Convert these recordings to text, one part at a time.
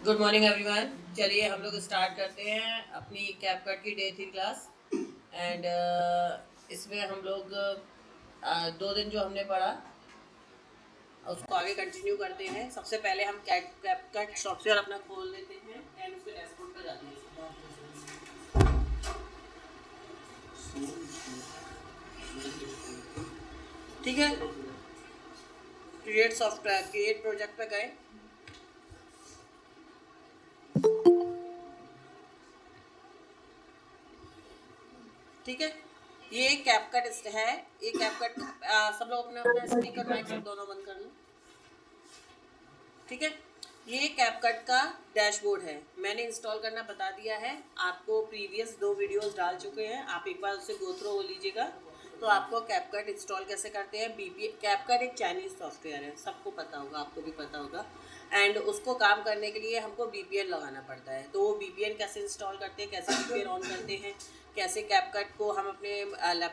Good morning everyone. चलिए हम लोग स्टार्ट करते हैं अपनी कैपकट की डे 3 क्लास। एंड इसमें हम लोग 2 दिन जो हमने पढ़ा उसको आगे कंटिन्यू करते हैं। सबसे पहले हम कैपकट सॉफ्टवेयर अपना खोल लेते हैं एंड उसके डैशबोर्ड पर जाते हैं। ठीक है, क्रिएट सॉफ्टवेयर क्रिएट प्रोजेक्ट पे गए। ठीक है, ये कैपकट है। ये कैपकट सब लोग अपना अपना स्पीकर माइक सब दोनों बंद कर लो। ठीक है, ये कैपकट का डैशबोर्ड है। मैंने इंस्टॉल करना बता दिया है आपको, प्रीवियस 2 वीडियोस डाल चुके हैं, आप एक बार उससे गो थ्रू हो लीजिएगा तो आपको कैपकट इंस्टॉल कैसे करते हैं। कैपकट एक चाइनीज़ सॉफ्टवेयर है, सबको पता होगा, आपको भी पता होगा। एंड उसको काम करने के लिए हमको VPN लगाना पड़ता है। तो वो VPN कैसे इंस्टॉल करते हैं, कैसे VPN ऑन करते हैं, कैसे कैपकट को हम अपने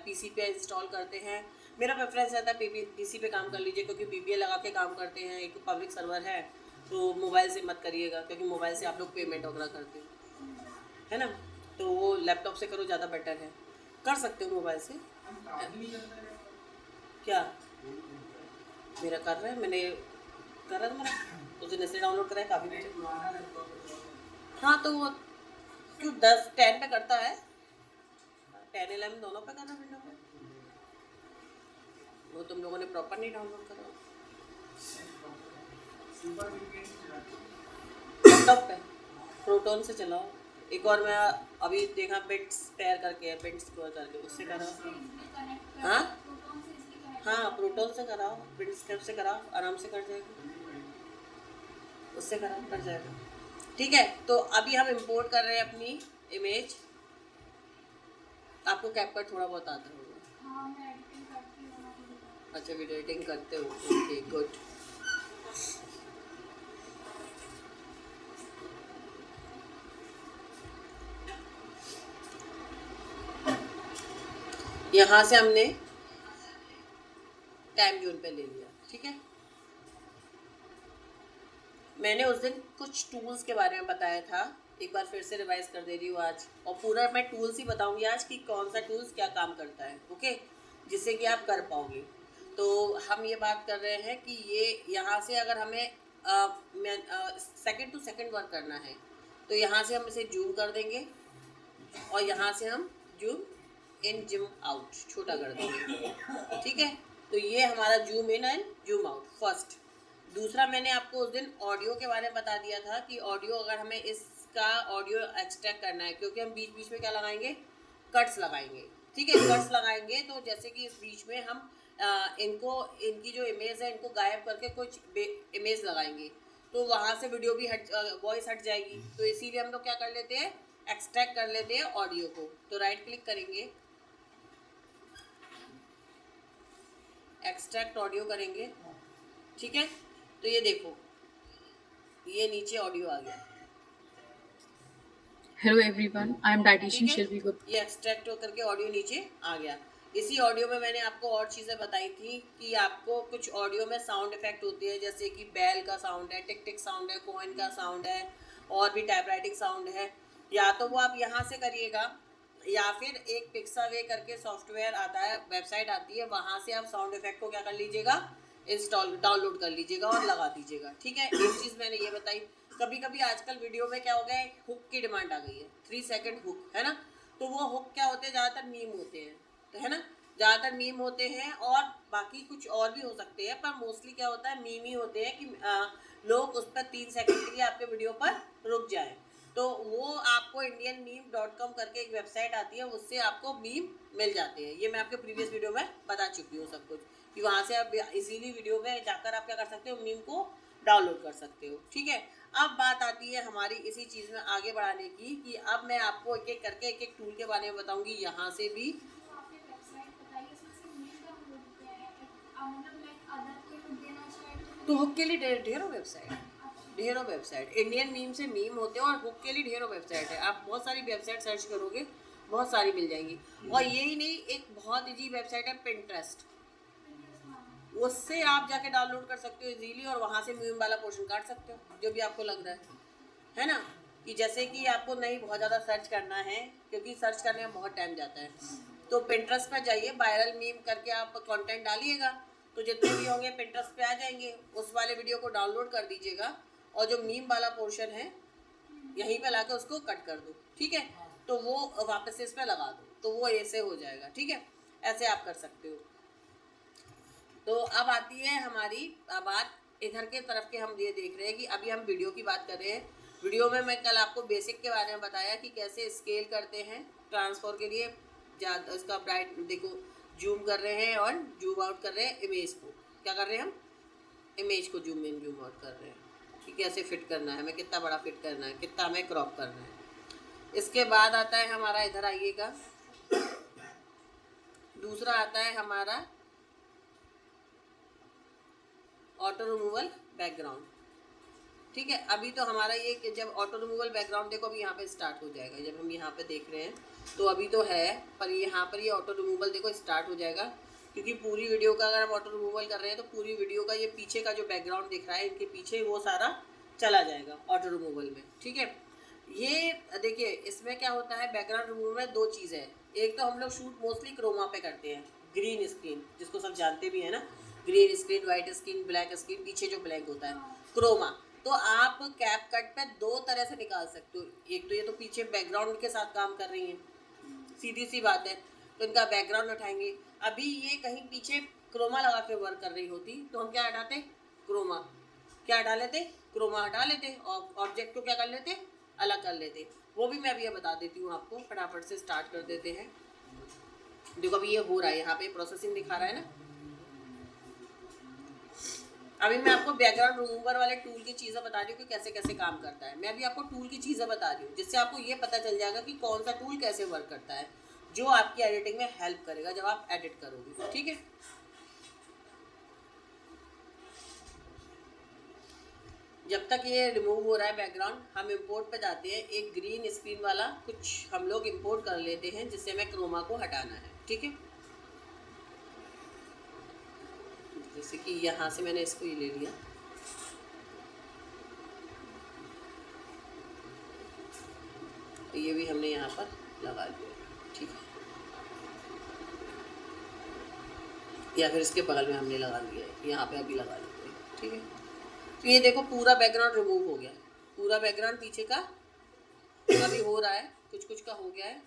PC पे इंस्टॉल करते हैं। मेरा प्रेफरेंस रहता है PC पे काम कर लीजिए, क्योंकि VPN लगा के काम करते हैं। एक पब्लिक सर्वर है तो मोबाइल से मत करिएगा, क्योंकि मोबाइल से आप लोग पेमेंट वगैरह करते हो, है ना। तो वो लैपटॉप से करो, ज़्यादा बेटर है। कर सकते हो मोबाइल से। क्या मेरा कर रहा है, मैंने कर रहा था मेरा उस दिन ऐसे डाउनलोड करा है काफ़ी मुझे। हाँ तो वो क्यों 10 10 पे करता है, 10 11 दोनों पे करना विंडो पे। वो तुम लोगों ने प्रॉपर नहीं डाउनलोड करा लैपटॉप पे। प्रोटोन से चलाओ। एक और मैं अभी देखा बिट्स पेयर करके है, बिट्स स्क्वायर करके, उससे कराओ। हाँ हाँ, प्रोटोन से कराओ, बिट्स कैप से कराओ, आराम से कर जाएगा। उससे कराओ, कर जाएगा। ठीक है, तो अभी हम इंपोर्ट कर रहे हैं अपनी इमेज। आपको कैपकट थोड़ा बहुत आता होगा। हाँ, मैं एडिटिंग करती हूँ। अच्छा, वीडियो एडिटिंग करते हो, ओके गुड। यहाँ से हमने टाइम जोन पे ले लिया। ठीक है, मैंने उस दिन कुछ टूल्स के बारे में बताया था, एक बार फिर से रिवाइज कर दे रही हूँ आज। और पूरा मैं टूल्स ही बताऊंगी आज कि कौन सा टूल्स क्या काम करता है, ओके, जिससे कि आप कर पाओगे। तो हम ये बात कर रहे हैं कि ये यहाँ से अगर हमें सेकंड टू सेकंड वर्क करना है तो यहाँ से हम इसे जूम कर देंगे और यहाँ से हम जूम इन जूम आउट छोटा कर देंगे। ठीक है, तो ये हमारा zoom in and zoom out first. दूसरा, मैंने आपको उस दिन ऑडियो के बारे में बता दिया था कि ऑडियो अगर हमें इसका ऑडियो एक्सट्रैक्ट करना है, क्योंकि हम बीच बीच में क्या लगाएंगे, कट्स लगाएंगे। ठीक है, कट्स लगाएंगे तो जैसे कि इस बीच में हम इनकी जो इमेज है इनको गायब करके कुछ इमेज लगाएंगे, तो वहाँ से वीडियो भी वॉइस हट जाएगी। तो इसीलिए हम लोग क्या कर लेते हैं, एक्सट्रैक्ट कर लेते हैं ऑडियो को। तो राइट क्लिक करेंगे, एक्सट्रैक्ट ऑडियो करेंगे। ठीक है, तो ये देखो, ये नीचे ऑडियो आ गया। Hello everyone, I am dietitian ठीक है, Shilpi Gupta. ये एक्सट्रैक्ट होकर के ऑडियो नीचे आ गया। इसी ऑडियो में मैंने आपको और चीज़ें बताई थी कि आपको कुछ ऑडियो में साउंड इफेक्ट होती है, जैसे कि बैल का साउंड है, टिक टिक साउंड है, कॉइन का साउंड है, और भी टाइपराइटिंग साउंड है। या तो वो आप यहाँ से करिएगा, या फिर एक पिक्सावे करके सॉफ्टवेयर आता है, वेबसाइट आती है, वहाँ से आप साउंड इफेक्ट को क्या कर लीजिएगा, इंस्टॉल डाउनलोड कर लीजिएगा और लगा दीजिएगा। ठीक है, एक चीज़ मैंने ये बताई। कभी कभी आजकल वीडियो में क्या हो गया है, हुक की डिमांड आ गई है, 3 सेकंड हुक, है ना। तो वो हुक क्या होते हैं, ज़्यादातर मीम होते हैं, तो है ना, ज़्यादातर मीम होते हैं, और बाकी कुछ और भी हो सकते हैं, पर मोस्टली क्या होता है, मीम ही होते हैं कि लोग उस पर 3 सेकंड के लिए आपके वीडियो पर रुक जाएं। तो वो आपको indianmeme.com करके एक वेबसाइट आती है, उससे आपको मीम मिल जाते हैं। ये मैं आपके प्रीवियस वीडियो में बता चुकी हूँ सब कुछ, कि वहाँ से आप इजीली वीडियो में जाकर आप क्या कर सकते हो, मीम को डाउनलोड कर सकते हो। ठीक है, अब बात आती है हमारी इसी चीज़ में आगे बढ़ाने की, कि अब मैं आपको एक एक करके एक एक टूल के बारे में बताऊंगी। यहाँ से भी तो हुक के लिए ढेरों वेबसाइट इंडियन मीम से मीम होते हैं, और हुक के लिए ढेरों वेबसाइट है। आप बहुत सारी वेबसाइट सर्च करोगे, बहुत सारी मिल जाएंगी। और यही नहीं, एक बहुत इजी वेबसाइट है पिंटरेस्ट, उससे आप जाके डाउनलोड कर सकते हो इजीली, और वहाँ से मीम वाला पोर्शन काट सकते हो जो भी आपको लग रहा है। है ना, कि जैसे कि आपको नहीं बहुत ज़्यादा सर्च करना है, क्योंकि सर्च करने में बहुत टाइम जाता है, तो पिंटरेस्ट पर जाइए, वायरल मीम करके आप कंटेंट डालिएगा, तो जितने भी होंगे पिंटरेस्ट पे आ जाएंगे। उस वाले वीडियो को डाउनलोड कर दीजिएगा और जो मीम वाला पोर्शन है यहीं पे लाके उसको कट कर दो, ठीक है, तो वो वापस से इस पर लगा दो, तो वो ऐसे हो जाएगा, ठीक है, ऐसे आप कर सकते हो। तो अब आती है हमारी बात इधर के तरफ के, हम ये देख रहे हैं कि अभी हम वीडियो की बात कर रहे हैं। वीडियो में मैं कल आपको बेसिक के बारे में बताया कि कैसे स्केल करते हैं ट्रांसफर के लिए, इसका ब्राइट देखो, जूम कर रहे हैं और जूम आउट कर रहे हैं इमेज को, क्या कर रहे हैं हम, इमेज को जूम इन जूम आउट कर रहे हैं कि कैसे फिट करना है, हमें कितना बड़ा फिट करना है, कितना हमें क्रॉप करना है। इसके बाद आता है हमारा, इधर आइएगा, दूसरा आता है हमारा ऑटो रिमूवल बैकग्राउंड, ठीक है। अभी तो हमारा ये कि जब ऑटो रिमूवल बैकग्राउंड देखो अभी यहाँ पे स्टार्ट हो जाएगा, जब हम यहाँ पे देख रहे हैं तो अभी तो है, पर यहाँ पर ये ऑटो रिमूवल देखो स्टार्ट हो जाएगा, क्योंकि पूरी वीडियो का अगर हम ऑटो रिमूवल कर रहे हैं तो पूरी वीडियो का ये पीछे का जो बैकग्राउंड दिख रहा है इनके पीछे वो सारा चला जाएगा ऑटो रिमूवल में, ठीक है। ये देखिए इसमें क्या होता है, बैकग्राउंड रिमूवल में दो चीज़ है, एक तो हम लोग शूट मोस्टली क्रोमा पे करते हैं, ग्रीन स्क्रीन जिसको सब जानते भी है ना, green screen, white screen, black screen, पीछे जो ब्लैक होता है क्रोमा। तो आप कैप कट पे दो तरह से निकाल सकते हो, एक तो ये तो पीछे बैकग्राउंड के साथ काम कर रही हैं, सीधी सी बात है, तो इनका बैकग्राउंड उठाएंगे। अभी ये कहीं पीछे क्रोमा लगा के वर्क कर रही होती तो हम क्या हटाते, क्रोमा, क्या हटा लेते, क्रोमा हटा लेते, और ऑब्जेक्ट को क्या कर लेते, अलग कर लेते। वो भी मैं अभी बता देती हूँ आपको, फटाफट से स्टार्ट कर देते हैं। देखो अभी ये हो रहा है, यहाँ पे प्रोसेसिंग दिखा रहा है ना। अभी मैं आपको बैकग्राउंड रिमूवर वाले टूल की चीज़ें बता रही हूँ कि कैसे कैसे काम करता है। मैं अभी आपको टूल की चीज़ें बता रही हूँ जिससे आपको ये पता चल जाएगा कि कौन सा टूल कैसे वर्क करता है, जो आपकी एडिटिंग में हेल्प करेगा जब आप एडिट करोगे, ठीक है। जब तक ये रिमूव हो रहा है बैकग्राउंड, हम इंपोर्ट पे जाते हैं, एक ग्रीन स्क्रीन वाला कुछ हम लोग इंपोर्ट कर लेते हैं जिससे हमें क्रोमा को हटाना है, ठीक है। जैसे कि यहाँ से मैंने इसको ये ले लिया, तो ये भी हमने यहाँ पर लगा दिया, ठीक है, या फिर इसके बगल में हमने लगा दिया है, यहाँ पे अभी लगा लेते हैं, ठीक है। तो ये देखो पूरा बैकग्राउंड रिमूव हो गया, पूरा बैकग्राउंड पीछे का अभी हो रहा है, कुछ कुछ का हो गया है।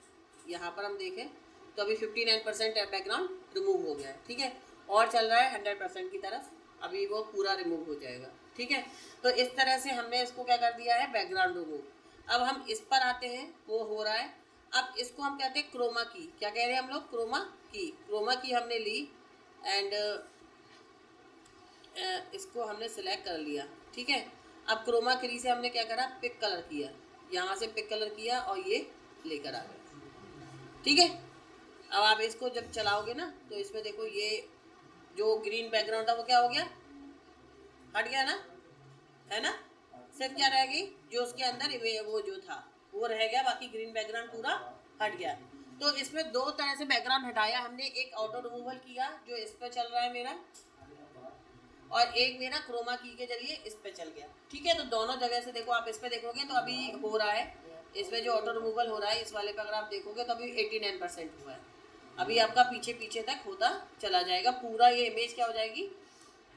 यहाँ पर हम देखें तो अभी 59% बैकग्राउंड रिमूव हो गया है, ठीक है, और चल रहा है 100% की तरफ, अभी वो पूरा रिमूव हो जाएगा, ठीक है। तो इस तरह से हमने इसको क्या कर दिया है, बैकग्राउंड रिमूव। अब हम इस पर आते हैं, वो हो रहा है। अब इसको हम कहते हैं क्रोमा की, क्या कह रहे हैं हम लोग, क्रोमा की। क्रोमा की हमने ली एंड इसको हमने सिलेक्ट कर लिया, ठीक है। अब क्रोमा की से हमने क्या करा, पिक कलर किया, यहाँ से पिक कलर किया और ये लेकर आ गया, ठीक है। अब आप इसको जब चलाओगे ना तो इसमें देखो ये जो ग्रीन बैकग्राउंड था वो क्या हो गया, हट गया ना, है ना। सिर्फ क्या रह गई, जो उसके अंदर वो जो था वो रह गया, बाकी ग्रीन बैकग्राउंड पूरा हट गया। तो इसमें दो तरह से बैकग्राउंड हटाया हमने, एक ऑटो रिमूवल किया जो इस पर चल रहा है मेरा, और एक मेरा क्रोमा की के जरिए इस पे चल गया, ठीक है। तो दोनों जगह से देखो, आप इस पे देखोगे तो अभी हो रहा है, इसमें जो ऑटो रिमूवल हो रहा है इस वाले पे अगर आप देखोगे तो अभी 89% हुआ है, अभी आपका पीछे पीछे तक होता चला जाएगा, पूरा ये इमेज क्या हो जाएगी,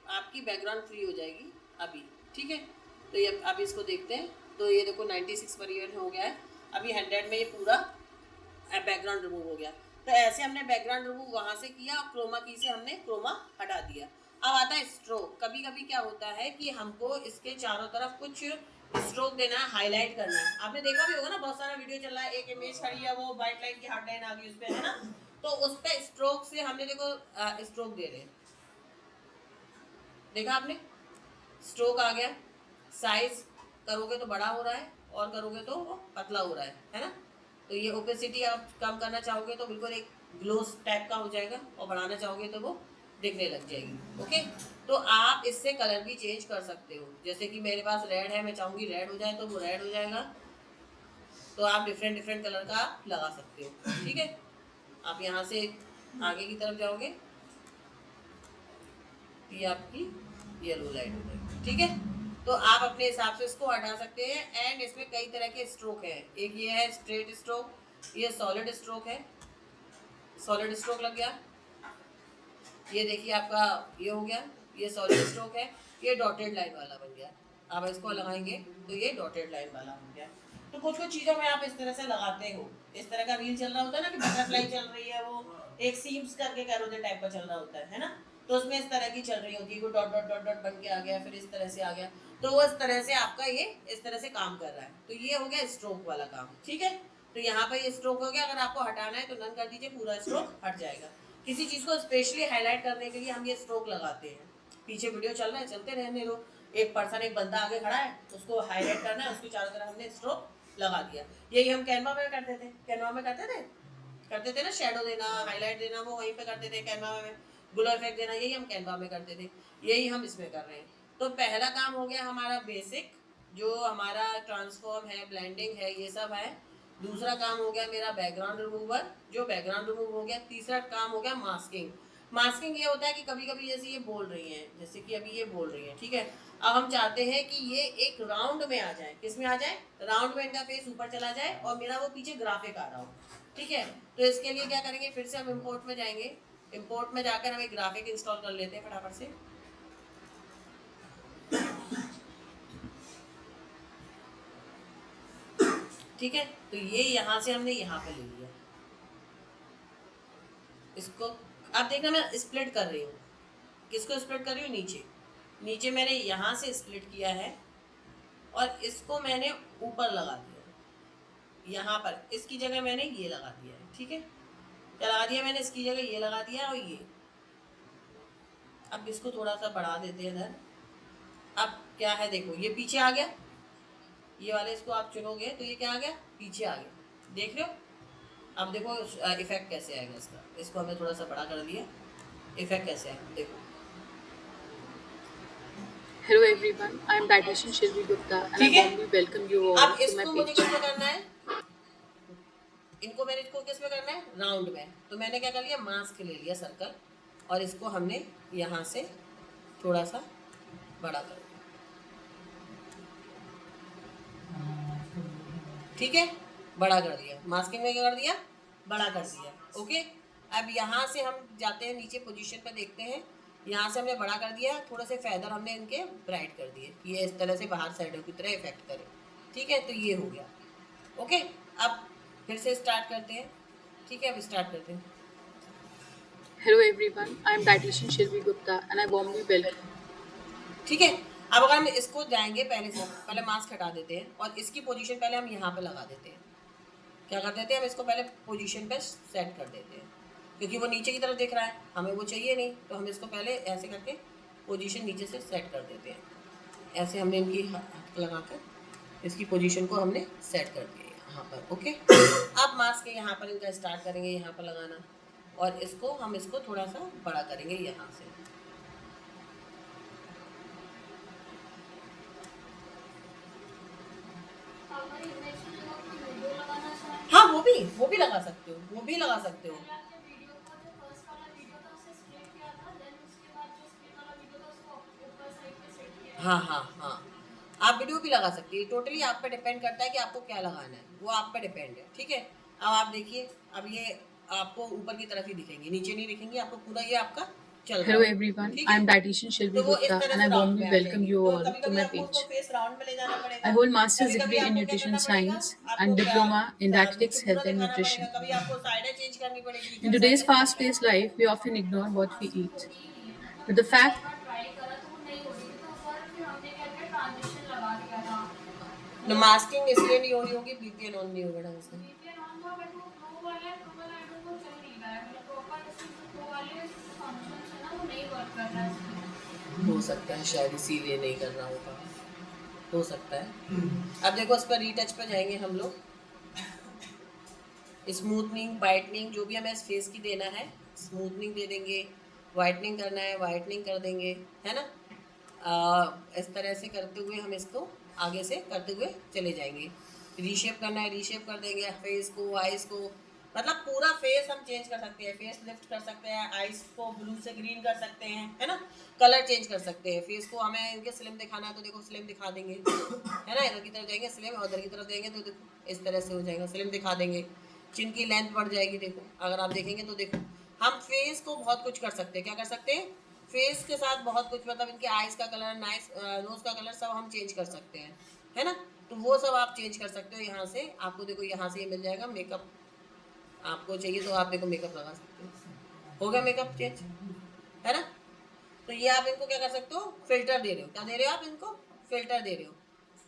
आपकी बैकग्राउंड फ्री हो जाएगी अभी, ठीक है। तो ये अब इसको देखते हैं, तो ये देखो 96% हो गया है, अभी 100 में ये पूरा बैकग्राउंड रिमूव हो गया। तो ऐसे हमने बैकग्राउंड रिमूव वहाँ से किया और क्रोमा की से हमने क्रोमा हटा दिया। अब आता है स्ट्रोक। कभी कभी क्या होता है कि हमको इसके चारों तरफ कुछ स्ट्रोक देना है, हाईलाइट करना है। आपने देखा भी होगा ना, बहुत सारा वीडियो चल रहा है, एक इमेज खड़ी है, वो वाइट लाइन की हार्ड लाइन आ गई उस पर, है ना, तो उस पर स्ट्रोक से हमने देखो स्ट्रोक दे रहे हैं, देखा आपने, स्ट्रोक आ गया। साइज करोगे तो बड़ा हो रहा है और करोगे तो पतला हो रहा है ना। तो ये ओपेसिटी आप कम करना चाहोगे तो बिल्कुल एक ग्लोस टाइप का हो जाएगा, और बढ़ाना चाहोगे तो वो दिखने लग जाएगी, ओके। तो आप इससे कलर भी चेंज कर सकते हो, जैसे कि मेरे पास रेड है, मैं चाहूँगी रेड हो जाए तो वो रेड हो जाएगा, तो आप डिफरेंट डिफरेंट कलर का आप लगा सकते हो, ठीक है। आप यहाँ से आगे की तरफ जाओगे तो ये आपकी येलो लाइट हो जाएगी, ठीक है। तो आप अपने हिसाब से इसको हटा सकते हैं। एंड इसमें कई तरह के स्ट्रोक है, एक ये है स्ट्रेट स्ट्रोक, ये सॉलिड स्ट्रोक है, सॉलिड स्ट्रोक लग गया, ये देखिए आपका ये हो गया, ये सॉलिड स्ट्रोक है, ये डॉटेड लाइन वाला बन गया। आप इसको लगाएंगे तो ये डॉटेड लाइन वाला हो गया। तो कुछ कुछ चीज़ों में आप इस तरह से लगाते हो, इस तरह का रील चल रहा होता है ना कि बटरफ्लाई चल रही है, वो एक सीम्स करके कैरोजे टाइप का चल रहा होता है ना, तो उसमें इस तरह की चल रही होती है, कोई डॉट डॉट डॉट डॉट बन के आ गया, फिर इस तरह से आ गया, तो वो इस तरह से आपका ये इस तरह से काम कर रहा है। तो ये हो गया स्ट्रोक वाला काम, ठीक है। तो यहाँ पर ये स्ट्रोक हो गया, अगर आपको हटाना है तो नन कर दीजिए, पूरा स्ट्रोक हट जाएगा। किसी चीज़ को स्पेशली हाईलाइट करने के लिए हम ये स्ट्रोक लगाते हैं। पीछे वीडियो चल रहा है, चलते रहने दो। एक पर्सन, एक बंदा आगे खड़ा है, उसको हाईलाइट करना है, उसकी चारों तरफ हमने स्ट्रोक लगा दिया। यही हम कैनवा में करते थे, कैनवा में करते थे ना, शेडो देना, हाईलाइट देना, वो वहीं पे करते थे कैनवा में, ग्लो इफेक्ट देना, यही हम कैनवा में करते थे, यही हम इसमें कर रहे हैं। तो पहला काम हो गया हमारा बेसिक, जो हमारा ट्रांसफॉर्म है, ब्लेंडिंग है, ये सब है। दूसरा काम हो गया मेरा बैकग्राउंड रिमूवर, जो बैकग्राउंड रिमूव हो गया। तीसरा काम हो गया मास्किंग। मास्किंग ये होता है कि कभी कभी जैसे ये बोल रही हैं, जैसे कि अभी ये बोल रही हैं, ठीक है, अब हम चाहते हैं कि ये एक राउंड में आ जाए। किस में आ जाए? राउंड में इनका फेस ऊपर चला जाए और मेरा वो पीछे ग्राफिक आ रहा हो, ठीक है। तो इसके लिए क्या करेंगे, फिर से हम इम्पोर्ट में जाएंगे, इम्पोर्ट में जाकर हम एक ग्राफिक इंस्टॉल कर लेते हैं फटाफट से। ठीक है, तो ये यहाँ से हमने यहाँ पे ले लिया, इसको आप देखना मैं स्प्लिट कर रही हूँ। किसको स्प्लिट कर रही हूँ? नीचे, नीचे मैंने यहाँ से स्प्लिट किया है और इसको मैंने ऊपर लगा दिया, यहाँ पर इसकी जगह मैंने ये लगा दिया है, ठीक है। क्या लगा दिया मैंने? इसकी जगह ये लगा दिया और ये। अब इसको थोड़ा सा बढ़ा देते हैं इधर। अब क्या है, देखो ये पीछे आ गया, ये वाले इसको आप चुनोगे तो ये क्या आ गया? पीछे आ गया, देख रहे हो। अब देखो इफेक्ट कैसे आएगा इसका, इसको हमने थोड़ा सा बड़ा कर दिया, इफेक्ट कैसे आएगा देखो। Hello everyone, I am dietitian Shilvi Gupta and I ठीक है, warmly welcome you all अब to my इसको मुझे page. किस में करना है? इनको मैंने इसको किस में करना है? राउंड में। तो मैंने क्या कर लिया, मास्क ले लिया सर्कल, और इसको हमने यहाँ से थोड़ा सा बड़ा कर दिया, ठीक है, बड़ा कर दिया। मास्किंग में क्या कर दिया? बड़ा कर दिया, ओके। अब यहाँ से हम जाते हैं नीचे पोजीशन पर, देखते हैं, यहाँ से हमने बड़ा कर दिया, थोड़े से फैदर हमने इनके ब्राइट कर दिए, ये इस तरह से बाहर साइडों की तरह इफेक्ट करे, ठीक है। तो ये हो गया, ओके। अब फिर से स्टार्ट करते हैं, ठीक है, अब स्टार्ट करते हैं। Hello everyone, I am dietitian Shilvi Gupta and I warmly welcome. ठीक है, अब अगर हम इसको जाएंगे, पहले मास्क हटा देते हैं और इसकी पोजीशन पहले हम यहाँ पे लगा देते हैं। क्या कर देते हैं, हम इसको पहले पोजीशन पे सेट कर देते हैं, क्योंकि वो नीचे की तरफ दिख रहा है, हमें वो चाहिए नहीं, तो हम इसको पहले ऐसे करके पोजीशन नीचे से सेट कर देते हैं। ऐसे हमने इनकी हाथ लगाकर इसकी पोजीशन को हमने सेट कर दिया यहाँ पर, ओके। अब मास्क यहाँ पर इनका स्टार्ट करेंगे, यहाँ पर लगाना, और इसको हम इसको थोड़ा सा बड़ा करेंगे यहाँ से। हाँ, वो भी लगा सकते हो, वो भी लगा सकते हो। हाँ हाँ हाँ, आप वीडियो भी लगा सकते हैं, टोटली आप पे डिपेंड करता है कि आपको क्या लगाना है, वो आप पे डिपेंड है, ठीक है। अब आप देखिए, अब ये आपको ऊपर की तरफ ही दिखेंगी, नीचे नहीं दिखेंगी आपको, पूरा ये आपका चल रहा Hello है, everyone, ठीक I है। am dietitian Shilvi तो वो इस Gupta तरह and से I राउंड warmly में आ welcome जाएगी, you तो all कभी to कभी my आपको उसको page. फेस राउंड में ले जाना पड़ेगा, I hold master's कभी कभी degree in आपको क्या nutrition करना पड़ेगा, science आपको and diploma in नीचे dietetics, पूरा health and दिखाना nutrition. पड़ेगा, कभी आपको साइडें चेंज करनी पड़ेगी, In इधर today's side fast-paced life, we often ignore what we eat. But the fact masking इसलिए नहीं हो रही होगी, बीपीएन ऑन नहीं होगा ढंग से। हो सकता है शायद इसीलिए नहीं कर रहा होगा, हो सकता है। अब देखो, इस पर रीटच पे जाएंगे हम लोग, स्मूथनिंग, वाइटनिंग, जो भी हमें इस फेस की देना है, स्मूथनिंग दे देंगे, वाइटनिंग करना है वाइटनिंग कर देंगे, है ना। इस तरह से करते हुए हम इसको आगे से करते हुए चले जाएंगे। रीशेप करना है रीशेप कर देंगे, फेस को, आइज़ को, मतलब पूरा फेस हम चेंज कर सकते हैं, फेस लिफ्ट कर सकते हैं, आईज को ब्लू से ग्रीन कर सकते हैं, है ना, कलर चेंज कर सकते हैं। फेस को हमें इनके स्लिम दिखाना है तो देखो स्लिम दिखा देंगे, है ना, इधर की तरफ जाएंगे स्लिम, और उधर की तरफ जाएंगे तो देखो इस तरह से हो जाएगा, स्लिम दिखा देंगे। चिन की लेंथ बढ़ जाएगी, देखो अगर आप देखेंगे तो देखो हम फेस को बहुत कुछ कर सकते हैं। क्या कर सकते हैं? फेस के साथ बहुत कुछ, मतलब इनके आईज का कलर, नोज का कलर सब हम चेंज कर सकते हैं, है ना। तो वो सब आप चेंज कर सकते हो यहाँ से। आपको देखो यहाँ से ये मिल जाएगा मेकअप, आपको चाहिए तो आप देखो मेकअप लगा सकते हो, हो गया मेकअप चेंज, है ना। तो ये आप इनको क्या कर सकते हो? फिल्टर दे रहे हो। क्या दे रहे हो आप इनको? फिल्टर दे रहे हो।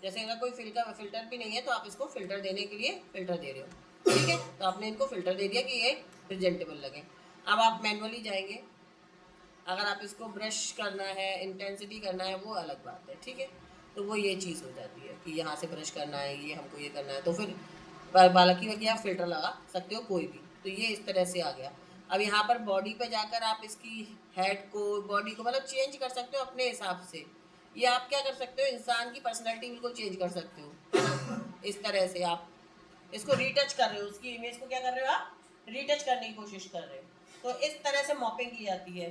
जैसे अगर कोई फिल्टर भी नहीं है तो आप इसको फिल्टर देने के लिए फिल्टर दे रहे हो, ठीक है। तो आपने इनको फिल्टर दे दिया कि ये प्रेजेंटेबल लगे। अब आप मैनुअली जाएंगे, अगर आप इसको ब्रश करना है, इंटेंसिटी करना है, वो अलग बात है, ठीक है। तो वो ये चीज़ हो जाती है कि यहाँ से ब्रश करना है, ये हमको ये करना है, तो फिर बाकी वगैरह आप फिल्टर लगा सकते हो कोई भी। तो ये इस तरह से आ गया। अब यहाँ पर बॉडी पे जाकर आप इसकी हेड को, बॉडी को मतलब चेंज कर सकते हो अपने हिसाब से। ये आप क्या कर सकते हो? इंसान की पर्सनैलिटी बिल्कुल चेंज कर सकते हो। इस तरह से आप इसको रीटच कर रहे हो, उसकी इमेज को क्या कर रहे हो आप? रीटच करने की कोशिश कर रहे हो। तो इस तरह से मॉपिंग की जाती है।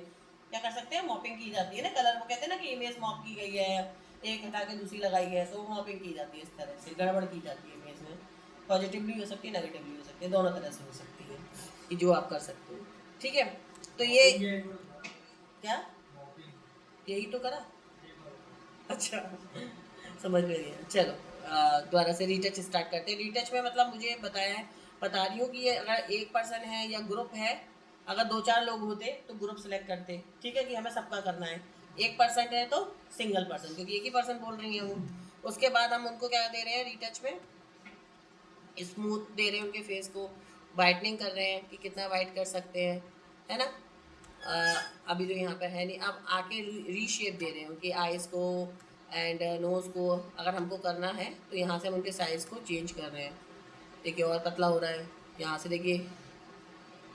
क्या कर सकते हैं? मॉपिंग की जाती है ना। कलर, वो कहते हैं ना कि इमेज मॉप की गई है, एक हटा के दूसरी लगाई है, तो मॉपिंग की जाती है। इस तरह से गड़बड़ की जाती है इमेज में। पॉजिटिवली हो सकती है, नेगेटिवली हो सकती है, दोनों तरह से हो सकती है कि जो आप कर सकते हो, ठीक है। तो ये क्या, यही तो करा, अच्छा समझ में नहीं आया। चलो दोबारा से रीटच स्टार्ट करते हैं। रीटच में मतलब मुझे बता रही हूँ कि ये अगर एक पर्सन है या ग्रुप है, अगर 2-4 लोग होते तो ग्रुप सेलेक्ट करते, ठीक है, कि हमें सबका करना है। एक पर्सन है तो सिंगल पर्सन, क्योंकि एक ही पर्सन बोल रही है वो। उसके बाद हम उनको क्या दे रहे हैं रीटच में? स्मूथ दे रहे हैं उनके फेस को, वाइटनिंग कर रहे हैं कि कितना वाइट कर सकते हैं, है ना। अभी तो यहाँ पर है नहीं। अब आके रीशेप दे रहे हैं उनकी आइज़ को एंड नोज़ को। अगर हमको करना है तो यहाँ से हम उनके साइज़ को चेंज कर रहे हैं। देखिए और पतला हो रहा है, यहाँ से देखिए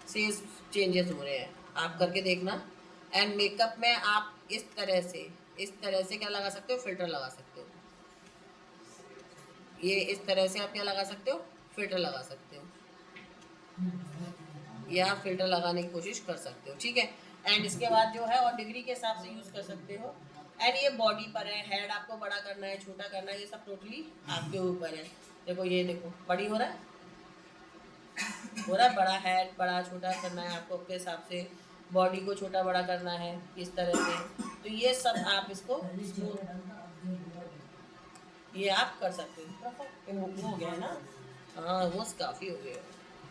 सेज चेंजेस हो रहे हैं, आप करके देखना। एंड मेकअप में आप इस तरह से क्या लगा सकते हो? फिल्टर लगा सकते हो। ये इस तरह से आप क्या लगा सकते हो? फिल्टर लगा सकते हो। ये आप फिल्टर लगाने की कोशिश कर सकते हो, ठीक है। एंड इसके बाद जो है और डिग्री के हिसाब से यूज़ कर सकते हो। एंड ये बॉडी पर है, हेड आपको बड़ा करना है, छोटा करना है, ये सब टोटली आपके ऊपर है। देखो ये देखो बड़ी हो रहा है, बड़ा हेड, बड़ा छोटा करना है आपको अपने हिसाब से। बॉडी को छोटा बड़ा करना है इस तरह से। तो ये सब आप इसको ये आप कर सकते हो। वो हो गया है ना, हाँ वो काफ़ी हो गया।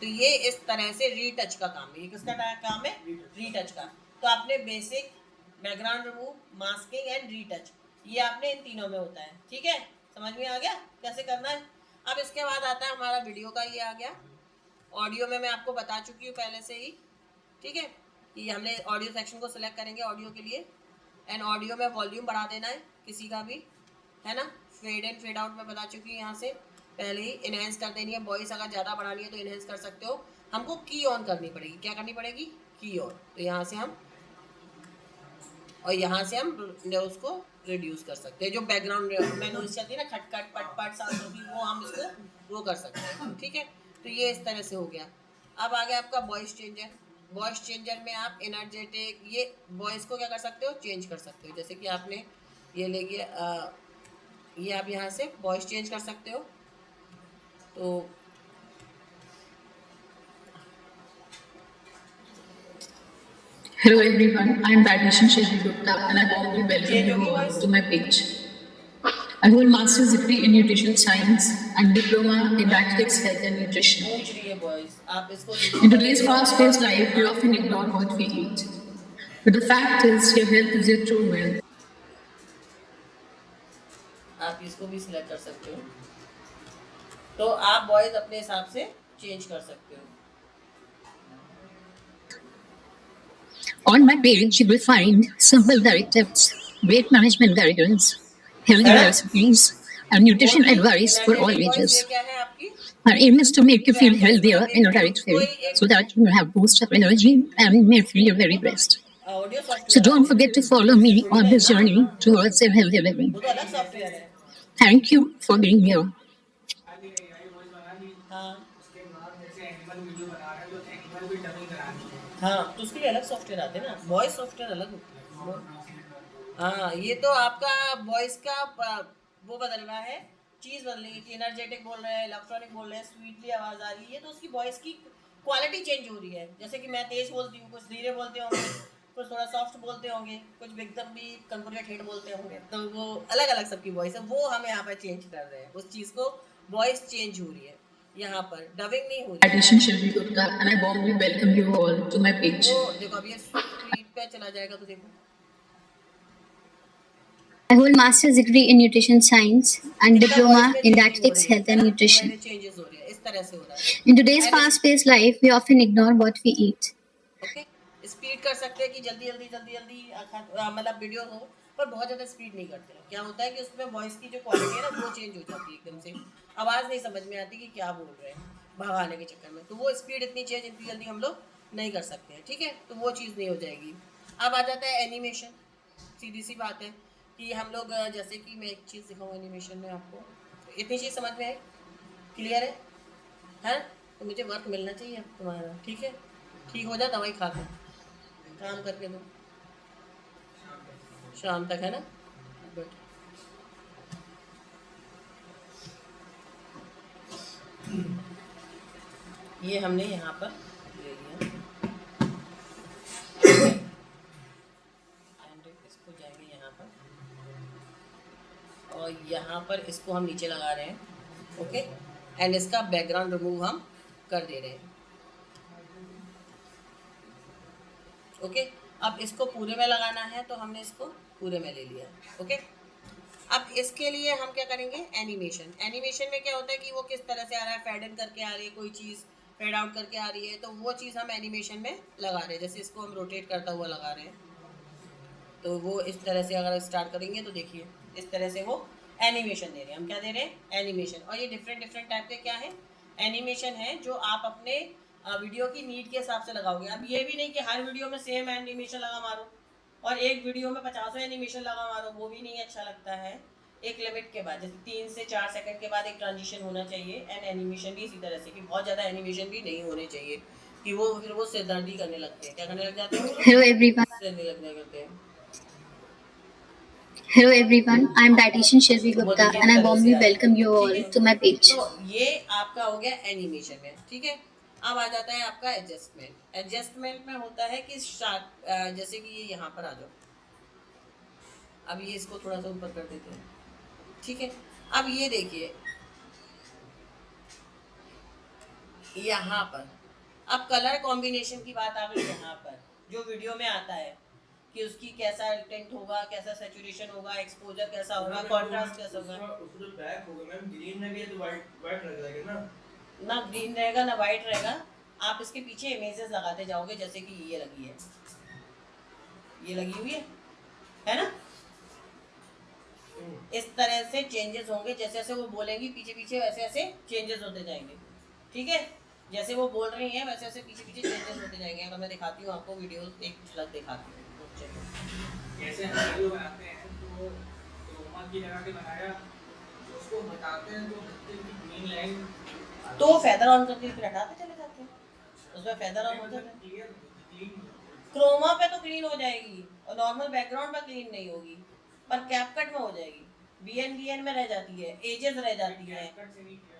तो ये इस तरह से रीटच का काम है। ये किसका काम है? रीटच का। तो आपने basic, background remove, masking and retouch, ये आपने इन तीनों में होता है, ठीक है। समझ में आ गया कैसे करना है? अब इसके बाद आता है हमारा वीडियो का, ये आ गया। ऑडियो में मैं आपको बता चुकी हूँ पहले से ही, ठीक है, कि हमने ऑडियो सेक्शन को सिलेक्ट करेंगे ऑडियो के लिए। एंड ऑडियो में वॉल्यूम बढ़ा देना है किसी का भी, है ना। फेड एंड फेड आउट में बता चुकी हूँ यहाँ से पहले ही। इनहेंस कर देनी है, वॉइस अगर ज़्यादा बढ़ानी है तो इनहेंस कर सकते हो। हमको की ऑन करनी पड़ेगी। क्या करनी पड़ेगी? की ऑन। तो यहाँ से हम उसको रिड्यूस कर सकते हैं। जो बैकग्राउंड में नॉइस चलती है ना, खटखट पट सांसों की, वो हम इसको वो कर सकते हैं, ठीक है। तो ये इस तरह से हो गया। अब आ गया आपका वॉइस चेंजर। वॉइस चेंजर में आप एनर्जेटिक, ये वॉइस को क्या कर सकते हो? चेंज कर सकते हो। जैसे कि आपने ये ले गया, ये आप यहाँ से वॉइस चेंज कर सकते हो। तो Hello everyone, I am Dietitian Shilpi Gupta and I warmly welcome you all to my page. I hold Master's degree in Nutrition Science and Diploma in Dietetics, Health and Nutrition. In today's fast-paced life, we often ignore what we eat. But the fact is, your health is your true wealth. आप इसको भी select कर सकते हो। तो आप voice अपने हिसाब से चेंज कर सकते हो। On my page, you will find simple diet tips, weight management guidance, healthy recipes, and nutrition advice for all ages. Our aim is to make you feel healthier in a right way, so that you have boost of energy and may feel your very best. So don't forget to follow me on this journey towards a healthy living. Thank you for being here. हाँ, तो उसके लिए अलग software आते हैं ना, voice software अलग होता है। हाँ, ये तो आपका वॉइस का वो बदल रहा है, चीज़ बदल रही है कि एनर्जेटिक बोल रहे हैं, इलेक्ट्रॉनिक बोल रहे हैं, स्वीटली आवाज़ आ रही है, तो उसकी वॉइस की क्वालिटी चेंज हो रही है। जैसे कि मैं तेज बोलती हूँ, कुछ धीरे बोलते होंगे, कुछ थोड़ा सॉफ्ट बोलते होंगे, कुछ एकदम भी कंपोनेट हेड बोलते होंगे, तो वो अलग अलग सबकी वॉइस है, वो हम यहाँ पर चेंज कर रहे हैं। उस चीज़ को वॉइस चेंज हो रही है, यहाँ पर डबिंग नहीं हो रही Addition Shilpi Gupta, and I warmly welcome you all to my है। page. वो देखो, अब ये स्पीड पे चला जाएगा तो देखो, I hold master's degree in nutrition science and कितना वॉइस diploma में in चेंजिंग हो dietetics, रही है health है and ना, धीरे nutrition. धीरे चेंजेस हो रही है, इस तरह से हो रहा है। In today's and fast-paced life, we often ignore what we eat. Okay, speed कर सकते हैं कि जल्दी जल्दी जल्दी जल्दी मतलब वीडियो हो, पर बहुत ज़्यादा स्पीड नहीं करते हैं। क्या होता है कि उसमें वॉइस की जो क्वालिटी है ना, वो चेंज हो जाती है एकदम से, आवाज़ नहीं समझ में आती कि क्या बोल रहे हैं भगाने के चक्कर में, तो वो स्पीड इतनी चेंज इतनी जल्दी हम लोग नहीं कर सकते हैं, ठीक है, तो वो चीज़ नहीं हो जाएगी। अब आ जाता है एनिमेशन, सीधी सी बात है कि हम लोग जैसे कि मैं एक चीज़ दिखाऊँ एनिमेशन में आपको, इतनी चीज़ समझ में आई, क्लियर है? तो मुझे वर्क मिलना चाहिए अब तुम्हारा, ठीक है, ठीक हो जा, दवाई खा कर काम करके दो शाम तक, है ना, गुड। ये हमने यहाँ पर ले लिया एंड इसको जाएंगे यहाँ पर, और यहाँ पर इसको हम नीचे लगा रहे हैं, ओके, एंड इसका बैकग्राउंड रिमूव हम कर दे रहे हैं, ओके। अब इसको पूरे में लगाना है, तो हमने इसको पूरे में ले लिया, ओके। अब इसके लिए हम क्या करेंगे, एनिमेशन। एनिमेशन में क्या होता है कि वो किस तरह से आ रहा है, फेड इन करके आ रही है कोई चीज़, फेड आउट करके आ रही है, तो वो चीज़ हम एनिमेशन में लगा रहे हैं। जैसे इसको हम रोटेट करता हुआ लगा रहे हैं, तो वो इस तरह से अगर स्टार्ट करेंगे तो देखिए इस तरह से वो एनिमेशन दे रहे हैं। हम क्या दे रहे हैं, एनिमेशन। और ये डिफरेंट डिफरेंट टाइप के क्या है, एनिमेशन है, जो आप अपने वीडियो की नीड के हिसाब से लगाओगे। अब ये भी नहीं कि हर वीडियो में सेम एनिमेशन लगा मारो, और एक वीडियो में 50 एनिमेशन लगा मारो, वो भी नहीं अच्छा लगता है। एक लिमिट के बाद, जैसे 3 से 4 सेकंड के बाद एक ट्रांजिशन होना चाहिए, एंड एनिमेशन भी इसी तरह से कि बहुत ज़्यादा एनिमेशन भी नहीं होने चाहिए कि वो फिर वो सिरदर्दी करने लगते हैं। क्या करने लग जाते हैं, Hello everyone. सिरदर्दी लगने लगते हैं। Hello everyone. I am dietitian Shilpi वो Gupta, देखिए and I कलर से warmly आ रहा welcome you है, ठीक all है, to my page. तो ये आपका हो गया एनिमेशन में, ठीक है। अब आ जाता है आपका एडजस्टमेंट। एडजस्टमेंट में होता है कि जैसे कि ये यहाँ पर आ जाओ, अब ये इसको थोड़ा सा ऊपर कर देते हैं, ठीक है। अब ये देखिए यहाँ पर, अब कलर कॉम्बिनेशन की बात आ गई यहाँ पर, जो वीडियो में आता है कि उसकी कैसा टेंट होगा, कैसा सैचुरेशन होगा, एक्सपोजर कैसा होगा, कॉन्ट्रास्ट कैसा होगा। उसका जो बैक होगा मैम, ग्रीन में भी है तो वाइट वाइट रख देगा ना, ना ग्रीन रहेगा ना वाइट रहेगा, आप इसके पीछे इमेजेस लगाते जाओगे, जैसे कि ये लगी है, ये लगी हुई है ना, इस तरह से चेंजेस होंगे, जैसे जैसे वो बोलेंगी पीछे पीछे वैसे वैसे चेंजेस होते जाएंगे, ठीक है। जैसे वो बोल रही हैं वैसे वैसे पीछे पीछे चेंजेस होते जाएंगे। अगर मैं दिखाती हूँ आपको वीडियो, एक झलक दिखाती हूँ, कैसे हम वीडियो बनाते हैं तो क्रोमा की लगा के बनाया, उसको हटाते हैं तो हल्की हल्की ग्रीन लाइन, तो फेदर ऑन करके फिर हटाते चले जाते हैं, उसमें फेदर ऑन हो जाता है। क्लियर क्लीन क्रोमा पे तो ग्रीन हो जाएगी, और नॉर्मल बैकग्राउंड पे ग्रीन नहीं होगी, पर कैपकट में हो जाएगी, बीएन में रह जाती है, एजेस रह जाती है। कट से नहीं किया,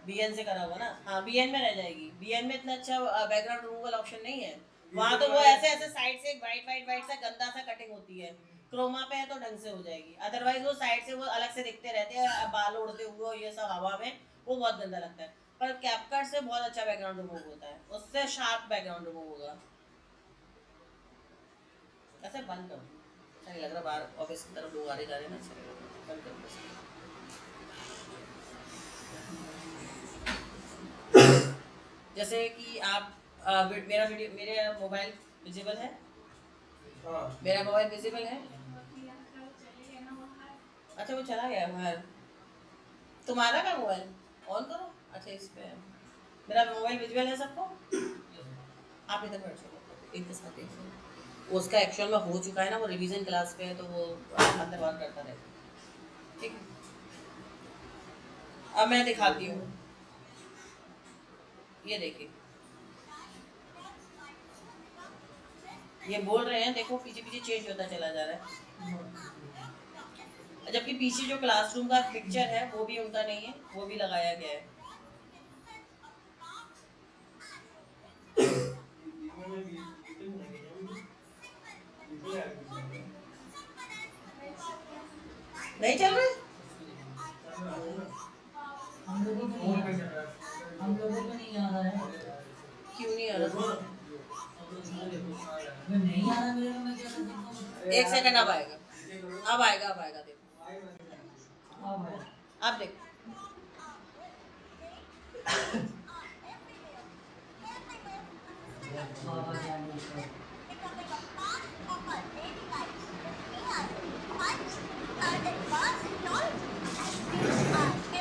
बीएन से करा हुआ ना, हाँ बीएन में रह जाएगी। बीएन में इतना अच्छा बैकग्राउंड रिमूवल ऑप्शन नहीं है, वहाँ तो वो ऐसे ऐसे साइड से वाइट वाइट वाइट सा गंदा सा कटिंग होती है। क्रोमा पे है तो ढंग से हो जाएगी, अदरवाइज वो साइड से वो अलग से दिखते रहते हैं, बाल उड़ते हुए ये सब हवा में, वो बहुत गंदा लगता है। पर कैपकट से बहुत अच्छा बैकग्राउंड रिमूव होता है, उससे शार्प बैकग्राउंड रिमूव होगा। ऐसे बंद कर दो, अच्छा नहीं लग रहा, बाहर ऑफिस की तरफ लोग आ रहे जा रहे हैं ना, अच्छा नहीं लग रहा, बंद कर दो। जैसे कि आप मेरा वीडियो, मेरे मोबाइल विजिबल है, हाँ मेरा मोबाइल विजिबल है, अच्छा वो चला गया बाहर, तुम्हारा क्या मोबाइल ऑन करो, अच्छा इस पे है। मेरा मोबाइल विजिबल है सबको, आप इधर बैठ जाओ एक के साथ एक, उसका एक्चुअल में हो चुका है ना, वो रिवीजन क्लास पे है, तो वो अंदर बाहर करता रहता है, ठीक है। अब मैं दिखाती हूँ, ये देखिए ये बोल रहे हैं, देखो पीछे पीछे चेंज होता चला जा रहा है, जबकि पीछे जो क्लासरूम का पिक्चर है वो भी उनका नहीं है, वो भी लगाया गया है। नहीं चल रहे? हम लोगों को नहीं आ रहा है। क्यों नहीं आ रहा? नहीं आ रहा मेरे को, मैं क्या करूं? एक सेकंड, अब आएगा, अब आएगा, अब आएगा, देखो आप देखो।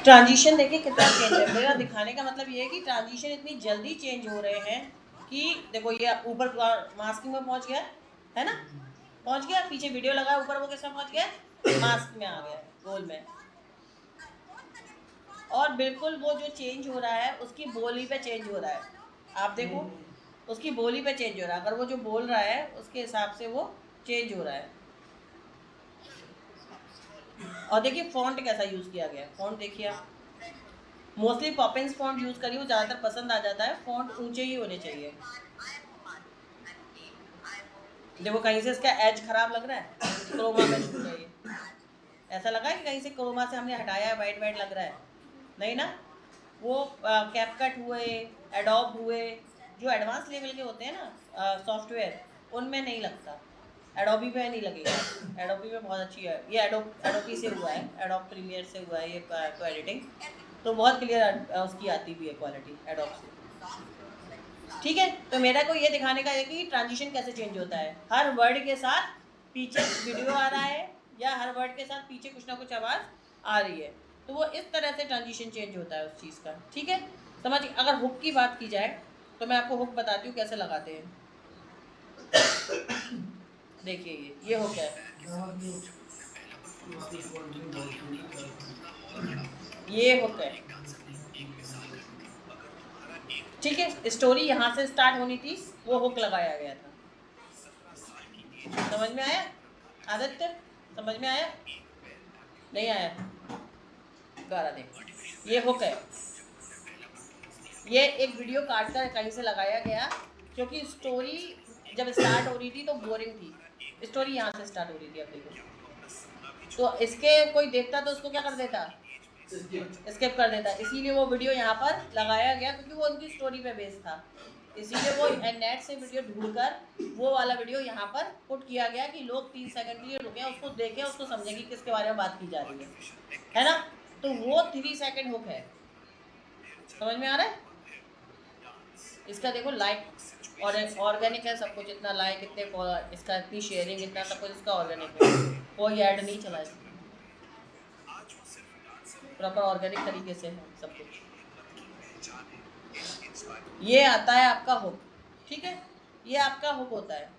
ट्रांजिशन देखिए कितना चेंज है। मेरा दिखाने का मतलब ये है कि ट्रांजिशन इतनी जल्दी चेंज हो रहे हैं कि देखो ये ऊपर मास्किंग में पहुंच गया है ना, पहुंच गया, पीछे वीडियो लगा ऊपर वो किसमें पहुंच गया, मास्क में आ गया, गोल में। और बिल्कुल वो जो चेंज हो रहा है उसकी बोली पे चेंज हो रहा है, आप देखो उसकी बोली पे चेंज हो रहा है, अगर वो जो बोल रहा है उसके हिसाब से वो चेंज हो रहा है। और देखिए फॉन्ट कैसा यूज़ किया गया है, फॉन्ट देखिए आप, मोस्टली पॉपिंस फॉन्ट यूज़ करिए, वो ज़्यादातर पसंद आ जाता है, फॉन्ट ऊंचे ही होने चाहिए। देखो कहीं से इसका एज खराब लग रहा है, क्रोमा में छू रही है, ऐसा लगा है कि कहीं से क्रोमा से हमने हटाया है, वाइट वाइट लग रहा है, नहीं ना। वो कैपकट हुए, एडोब हुए, जो एडवांस लेवल के होते हैं ना सॉफ्टवेयर, उनमें नहीं लगता, एडोबी पे नहीं लगेगा, एडोबी में बहुत अच्छी है ये, एडोबी से हुआ है, एडोब प्रीमियर से हुआ है ये तो एडिटिंग, तो बहुत क्लियर उसकी आती भी है क्वालिटी एडोब से, ठीक है। तो मेरा को ये दिखाने का है कि ट्रांजिशन कैसे चेंज होता है, हर वर्ड के साथ पीछे वीडियो आ रहा है या हर वर्ड के साथ पीछे कुछ ना कुछ आवाज़ आ रही है, तो वो इस तरह से ट्रांजिशन चेंज होता है उस चीज़ का, ठीक है। समझिए, अगर हुक की बात की जाए तो मैं आपको हुक बताती हूँ कैसे लगाते हैं। देखिए ये हुक है, ये हुक है, ठीक है। स्टोरी यहाँ से स्टार्ट होनी थी, वो हुक लगाया गया था, समझ में आया आदित्य, समझ में आया, नहीं आया, गारा देख, ये हुक है, ये एक वीडियो काट कर कहीं से लगाया गया, क्योंकि स्टोरी जब स्टार्ट हो रही थी तो बोरिंग थी, स्टोरी यहाँ से स्टार्ट हो रही थी, अब देखो, तो इसके कोई देखता तो उसको क्या कर देता, स्किप कर देता, इसीलिए वो वीडियो यहाँ पर लगाया गया, क्योंकि वो उनकी स्टोरी पे बेस्ड था, इसीलिए वो नेट से वीडियो ढूंढकर वो वाला वीडियो यहाँ पर पुट किया गया कि लोग 3 सेकंड के लिए रुके, उसको देखें, उसको समझें कि किसके बारे में बात की जा रही है ना। तो वो 3 सेकंड हुक है, समझ में आ रहा है। इसका देखो लाइक और ऑर्गेनिक है सब कुछ, इतना लाइक, इतने इसका इतनी शेयरिंग, इतना सब कुछ इसका ऑर्गेनिक है, कोई ऐड नहीं चला इसमें, प्रॉपर ऑर्गेनिक तरीके से है सब कुछ। ये आता है आपका हुक, ठीक है, ये आपका हुक होता है।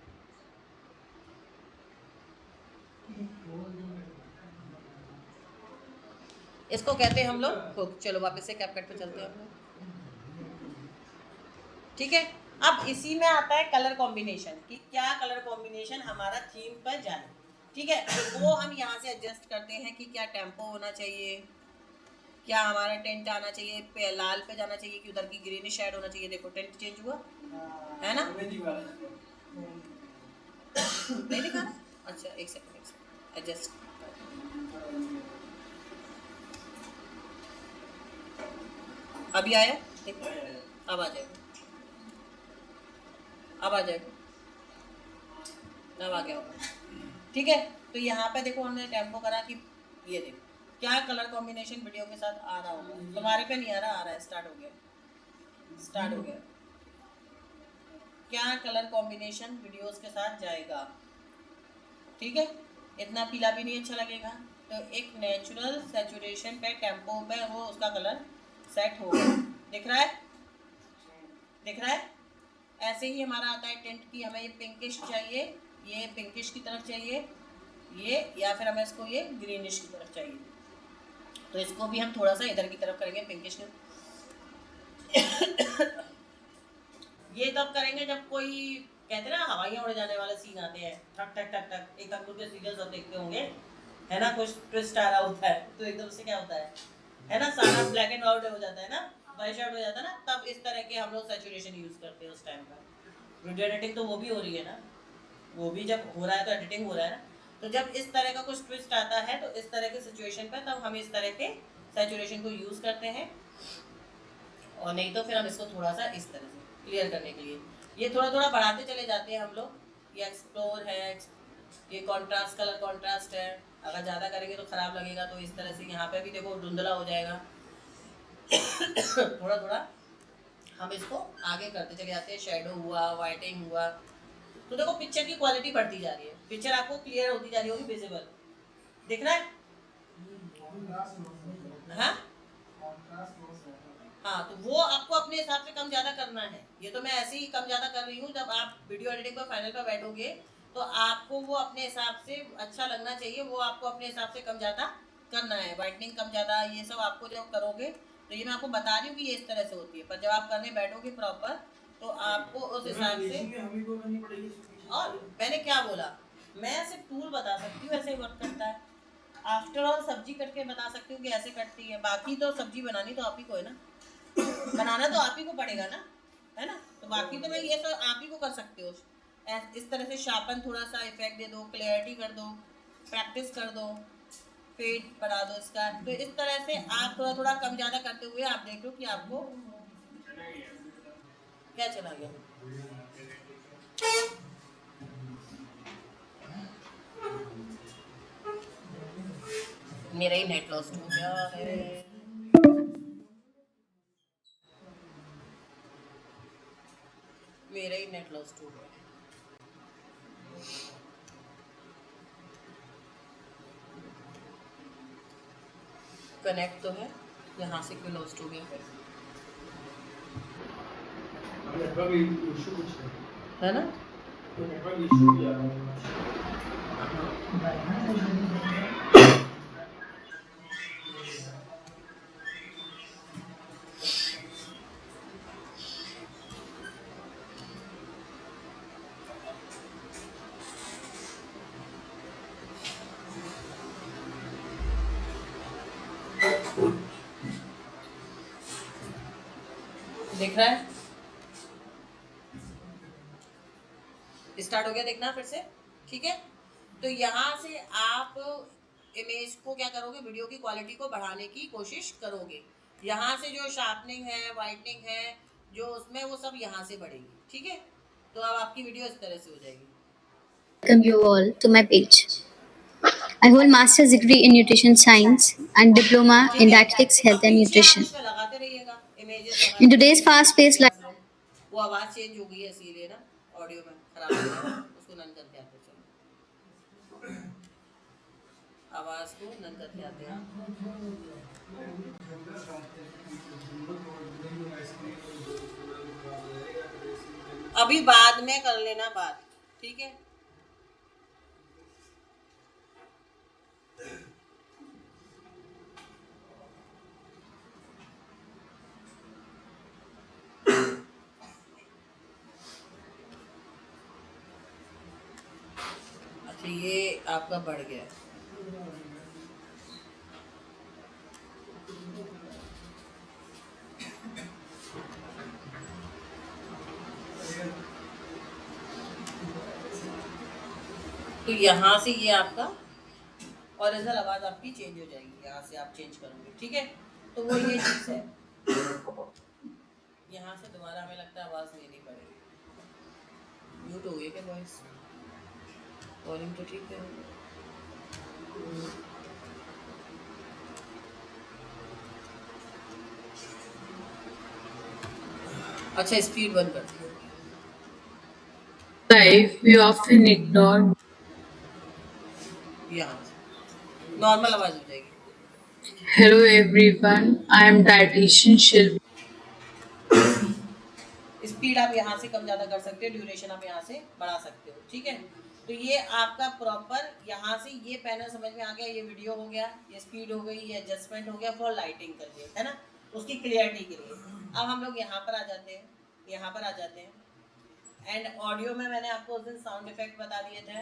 इसको कहते हैं हम लोग हुक। चलो वापस से कैपकट पे चलते हैं हम लोग, ठीक है। अब इसी में आता है कलर कॉम्बिनेशन, कि क्या कलर कॉम्बिनेशन हमारा थीम पर जाए, ठीक है। तो वो हम यहाँ से एडजस्ट करते हैं कि क्या टेम्पो होना चाहिए, क्या हमारा टेंट आना चाहिए, पे लाल पे जाना चाहिए कि उधर की ग्रीनिश शेड होना चाहिए। देखो टेंट चेंज हुआ है ना, नहीं दिखा रहा? अच्छा एक सेकंड एडजस्ट, अभी आया, देखो अब आ जाएगा, अब आ जाएगा, अब आ गया होगा, ठीक है। तो यहाँ पे देखो हमने टेम्पो करा कि ये देखो क्या कलर कॉम्बिनेशन वीडियो के साथ आ रहा होगा, तुम्हारे पे नहीं आ रहा, आ रहा है, स्टार्ट हो गया, स्टार्ट हो गया, क्या कलर कॉम्बिनेशन वीडियोस के साथ जाएगा, ठीक है। इतना पीला भी नहीं अच्छा लगेगा, तो एक नेचुरल सैचुरेशन पे टेम्पो पे वो उसका कलर सेट होगा, दिख रहा है, दिख रहा है। ऐसे ही हमारा आता है टेंट की, हमें ये पिंकिश चाहिए, ये पिंकिश की तरफ चाहिए ये, या फिर हमें इसको ये ग्रीनिश की तरफ चाहिए, तो इसको भी हम थोड़ा सा इधर की तरफ करेंगे पिंकिश ये तब करेंगे जब कोई कहते हैं ना हवाइयाँ उड़ जाने वाले सीन आते हैं, ठक ठक ठक ठक। एक अंकुर के सीरियल सब देखते होंगे, है ना, कुछ ट्विस्ट आ रहा होता है तो एकदम से क्या होता है ना, सारा ब्लैक एंड व्हाइट हो जाता है ना, वाइट आउट हो जाता है ना, तब इस तरह के हम लोग सैचुरेशन यूज करते हैं उस टाइम पर। वीडियो एडिटिंग तो वो भी हो रही है ना, वो भी जब हो रहा है तो एडिटिंग हो रहा है ना, तो जब इस तरह का कुछ ट्विस्ट आता है तो इस तरह के सिचुएशन पर तब हम इस तरह के सैचुरेशन को यूज करते हैं। और नहीं तो फिर हम इसको थोड़ा सा इस तरह से क्लियर करने के लिए ये थोड़ा थोड़ा बढ़ाते चले जाते हैं हम लोग। ये एक्सप्लोर है, ये कॉन्ट्रास्ट, कलर कॉन्ट्रास्ट है। अगर ज़्यादा करेंगे तो ख़राब लगेगा, तो इस तरह से यहाँ पे भी देखो धुंधला हो जाएगा। थोड़ा थोड़ा हम इसको आगे करते चले जाते हैं। शेडो हुआ, वाइटिंग हुआ, तो देखो पिक्चर की क्वालिटी बढ़ती जा रही है, पिक्चर आपको क्लियर होती जा रही होगी, विजिबल दिख रहा है। हाँ हाँ, तो वो आपको अपने हिसाब से कम ज़्यादा करना है। ये तो मैं ऐसे ही कम ज़्यादा कर रही हूँ। जब आप वीडियो एडिटिंग पर फाइनल पर बैठोगे तो आपको वो अपने हिसाब से अच्छा लगना चाहिए, वो आपको अपने हिसाब से कम ज़्यादा करना है। वाइटनिंग कम ज़्यादा ये सब आपको जब करोगे, तो ये मैं आपको बता रही हूँ कि ये इस तरह से होती है, पर जब आप करने बैठोगे प्रॉपर तो आपको उस हिसाब से। और मैंने क्या बोला, मैं सिर्फ टूल बता सकती हूँ ऐसे वर्क करता है। आफ्टर ऑल सब्जी कट के बता सकती हूँ कि ऐसे कटती है, बाकी तो सब्जी बनानी तो आप ही को है ना, बनाना तो आप ही को पड़ेगा ना, है ना। तो बाकी तो मैं ये सब आप ही को कर सकते हो। इस तरह से शार्पन, थोड़ा सा इफेक्ट दे दो, क्लैरिटी कर दो, प्रैक्टिस कर दो, फेड बढ़ा दो इसका। तो इस तरह से आप थोड़ा थोड़ा कम ज़्यादा करते हुए आप देख लो कि आपको क्या चला गया। मेरा ही नेट लॉस्ट हो गया है। मेरा ही नेट लॉस्ट हो गया है। कनेक्ट तो है, यहाँ से क्यों लॉस्ट हो गया है ना। दिख रहा है, स्टार्ट हो गया देखना फिर से, ठीक है। तो यहाँ से आप इमेज को क्या करोगे, वीडियो की क्वालिटी को बढ़ाने की कोशिश करोगे। यहाँ से जो शार्पनिंग है, वाइटनिंग है, जो उसमें वो सब यहाँ से बढ़ेगी, ठीक है। तो अब आपकी वीडियो इस तरह से हो जाएगी। Welcome you all to my page. I hold master's degree in nutrition science and diploma in dietetics, health and पीछे आप nutrition. इसमें लगाते रहिएगा इमेजेस In लगाते today's fast-paced life, रहिएगा। वो आवाज़ चेंज हो गई है इसीलिए ना, ऑडियो में खराब हो गया है। उसको नन करके आते चलो, आवाज़ को नन करके आते हैं। अभी बाद में कर लेना बात, ठीक है। अच्छा, ये आपका बढ़ गया है। तो यहाँ से ये आपका ओरिजिनल आवाज़ आपकी चेंज हो जाएगी, यहाँ से आप चेंज करोगे, ठीक है। तो वो ये चीज़ है, यहाँ से दोबारा हमें लगता है आवाज़ लेनी पड़ेगी। म्यूट हो गई क्या वॉइस, वॉल्यूम तो ठीक है। अच्छा, स्पीड बंद कर दिया। Life, we often ignore. यहाँ से नॉर्मल आवाज़ हो जाएगी। Hello everyone, I am dietitian Shilpa. Speed आप यहाँ से कम ज़्यादा कर सकते हो, ड्यूरेशन आप यहाँ से बढ़ा सकते हो, ठीक है। तो ये आपका प्रॉपर यहाँ से ये पैनल समझ में आ गया, ये वीडियो हो गया, ये स्पीड हो गई, ये एडजस्टमेंट हो गया फॉर लाइटिंग के लिए, है ना, उसकी क्लियरिटी के लिए। अब हम लोग यहाँ पर आ जाते हैं, यहाँ पर आ जाते हैं। एंड ऑडियो में मैंने आपको उस दिन साउंड इफेक्ट बता दिए थे,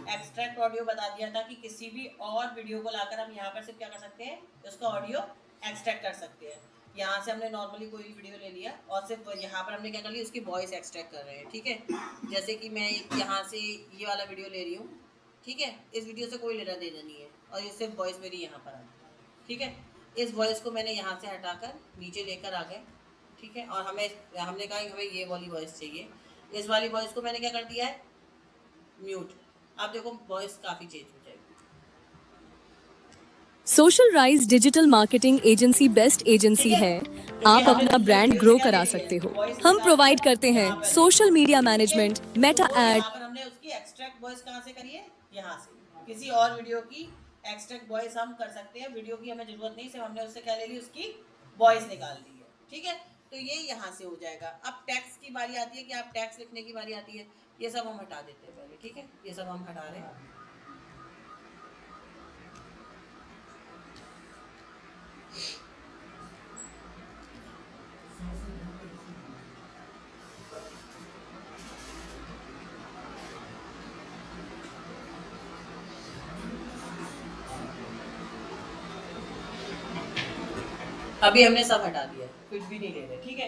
एक्सट्रैक्ट ऑडियो बता दिया था कि किसी भी और वीडियो को लाकर हम यहाँ पर सिर्फ क्या कर सकते हैं, उसका ऑडियो एक्सट्रैक्ट कर सकते हैं। यहाँ से हमने नॉर्मली कोई भी वीडियो ले लिया और सिर्फ यहाँ पर हमने क्या कर लिया, उसकी वॉइस एक्सट्रैक्ट कर रहे हैं। ठीक है, जैसे कि मैं यहाँ से ये वाला वीडियो ले रही हूँ, ठीक है, इस वीडियो से कोई लेना देना नहीं है और ये सिर्फ वॉइस मेरी यहाँ पर आ गई। ठीक है, इस वॉइस को मैंने यहाँ से हटाकर नीचे लेकर आ गए। ठीक है, और हमने कहा कि हमें ये वाली वॉइस चाहिए, इस वाली वॉइस को मैंने क्या कर दिया है, म्यूट। आप देखो वॉइस काफ़ी चेंज हो जाएगी। Social rise digital marketing agency best agency है। आप अपना ब्रांड ग्रो करा सकते हो। हम प्रोवाइड करते हैं social media management, Meta ad. यहाँ पर हमने उसकी एक्सट्रैक्ट वॉइस कहाँ से करी है, यहाँ से। किसी और वीडियो की एक्सट्रैक्ट वॉइस हम कर सकते हैं, वीडियो की हमें जरूरत नहीं, सिर्फ हमने उससे क्या ले ली, उसकी वॉइस निकाल दी है। ठीक है, तो ये यहाँ से हो जाएगा। अब टैक्स की बारी आती है कि आप टैक्स लिखने की बारी आती है, ये सब हम हटा देते हैं पहले। ठीक है, ये सब हम हटा रहे हैं। अभी हमने सब हटा दिया, कुछ भी नहीं ले रहे। ठीक है,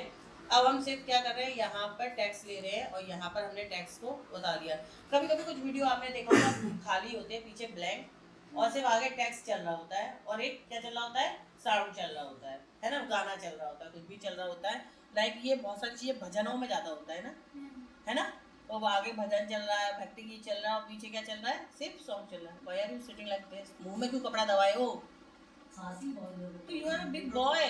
अब हम सिर्फ क्या कर रहे हैं, यहाँ पर टैक्स ले रहे हैं और यहाँ पर हमने टैक्स को बता दिया। कभी कभी कुछ वीडियो आपने देखा होगा खाली होते हैं, पीछे ब्लैंक और सिर्फ आगे टैक्स चल रहा होता है और एक क्या चल रहा होता है, साउंड चल रहा होता है ना, गाना चल रहा होता है, कुछ भी चल रहा होता है। लाइक ये बहुत सारी चीज़ें भजनों में ज़्यादा होता है ना, तो वो आगे भजन चल रहा है, भक्ति गीत चल रहा है और पीछे क्या चल रहा है, सिर्फ सॉन्ग चल रहा है। Why are you sitting like this? मुंह में क्यों कपड़ा दबाए हो? तो you are a big boy,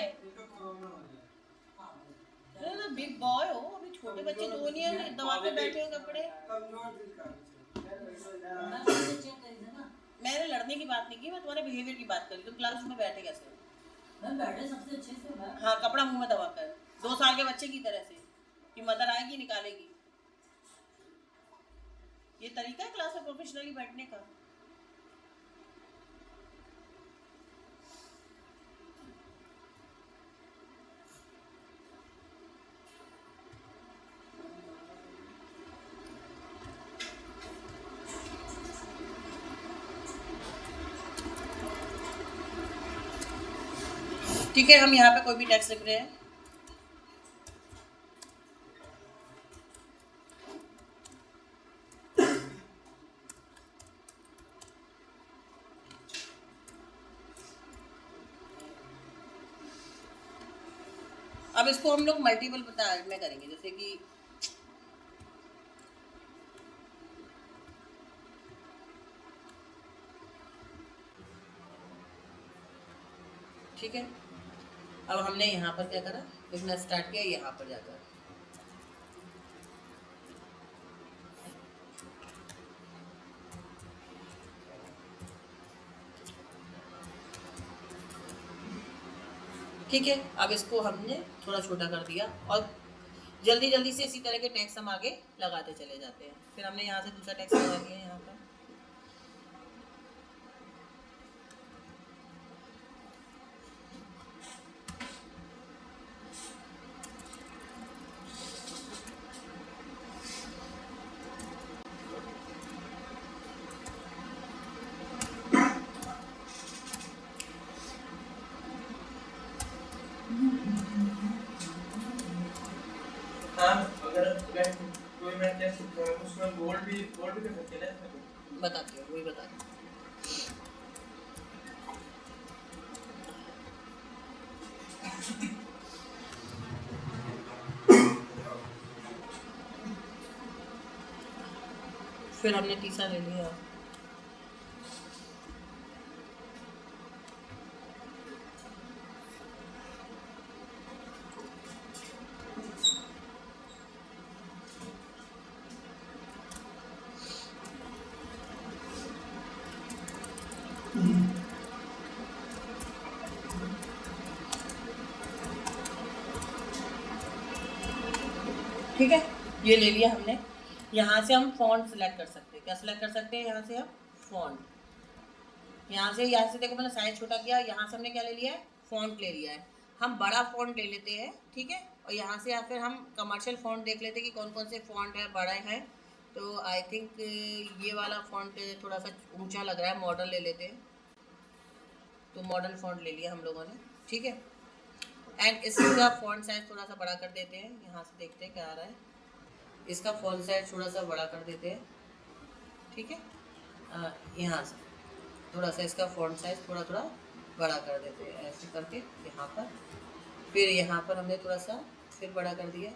big boy हो, अभी छोटे बच्चे दो नहीं है दबा के बैठे हो कपड़े। मैंने लड़ने की बात नहीं की, मैं तुम्हारे बिहेवियर की बात करी। तुम क्लास में बैठे कैसे हो? मैं बैठे सबसे अच्छे से। हाँ, कपड़ा मुंह में दबा कर 2 साल के बच्चे की तरह से कि मदर आएगी निकालेगी। ये तरीका है क्लास में प्रोफेशनली बैठने का। ठीक है, हम यहाँ पे कोई भी टैक्स लिख रहे हैं। अब इसको हम लोग मल्टीपल में करेंगे, जैसे कि ठीक है, अब हमने यहाँ पर क्या करा, लिखना स्टार्ट किया यहाँ पर जाकर। ठीक है, अब इसको हमने थोड़ा छोटा कर दिया और जल्दी जल्दी से इसी तरह के टैक्स हम आगे लगाते चले जाते हैं। फिर हमने यहाँ से दूसरा टैक्स लगा दिया यहाँ पर। कोई मैं क्या उसमें गोल्ड भी कर सकते हैं ना, बताती हूँ, वही बताती हूँ। फिर हमने तीसरा ले लिया। ठीक है, ये ले लिया हमने। यहाँ से हम फॉन्ट सेलेक्ट कर सकते हैं। क्या सेलेक्ट कर सकते हैं? यहाँ से हम फॉन्ट, यहाँ से देखो मैंने साइज छोटा किया, यहाँ से हमने क्या ले लिया है, फॉन्ट ले लिया है। हम बड़ा फ़ॉन्ट ले लेते हैं, ठीक है, और यहाँ से या फिर हम कमर्शियल फ़ॉन्ट देख लेते हैं कि कौन कौन से फ़ॉन्ट है बड़े हैं। तो आई थिंक ये वाला फ़ॉन्ट थोड़ा सा ऊंचा लग रहा है, मॉडल ले लेते हैं। तो मॉडल फ़ॉन्ट ले लिया हम लोगों ने, ठीक है। एंड इसका फ़ॉन्ट साइज़ थोड़ा सा बड़ा कर देते हैं, यहाँ से देखते हैं क्या आ रहा है। इसका फ़ॉन्ट साइज़ थोड़ा सा बड़ा कर देते हैं, ठीक है। यहाँ से थोड़ा सा इसका फ़ॉन्ट साइज़ थोड़ा थोड़ा बड़ा कर देते हैं, ऐसे करके यहाँ पर। फिर यहाँ पर हमने थोड़ा सा फिर बड़ा कर दिया।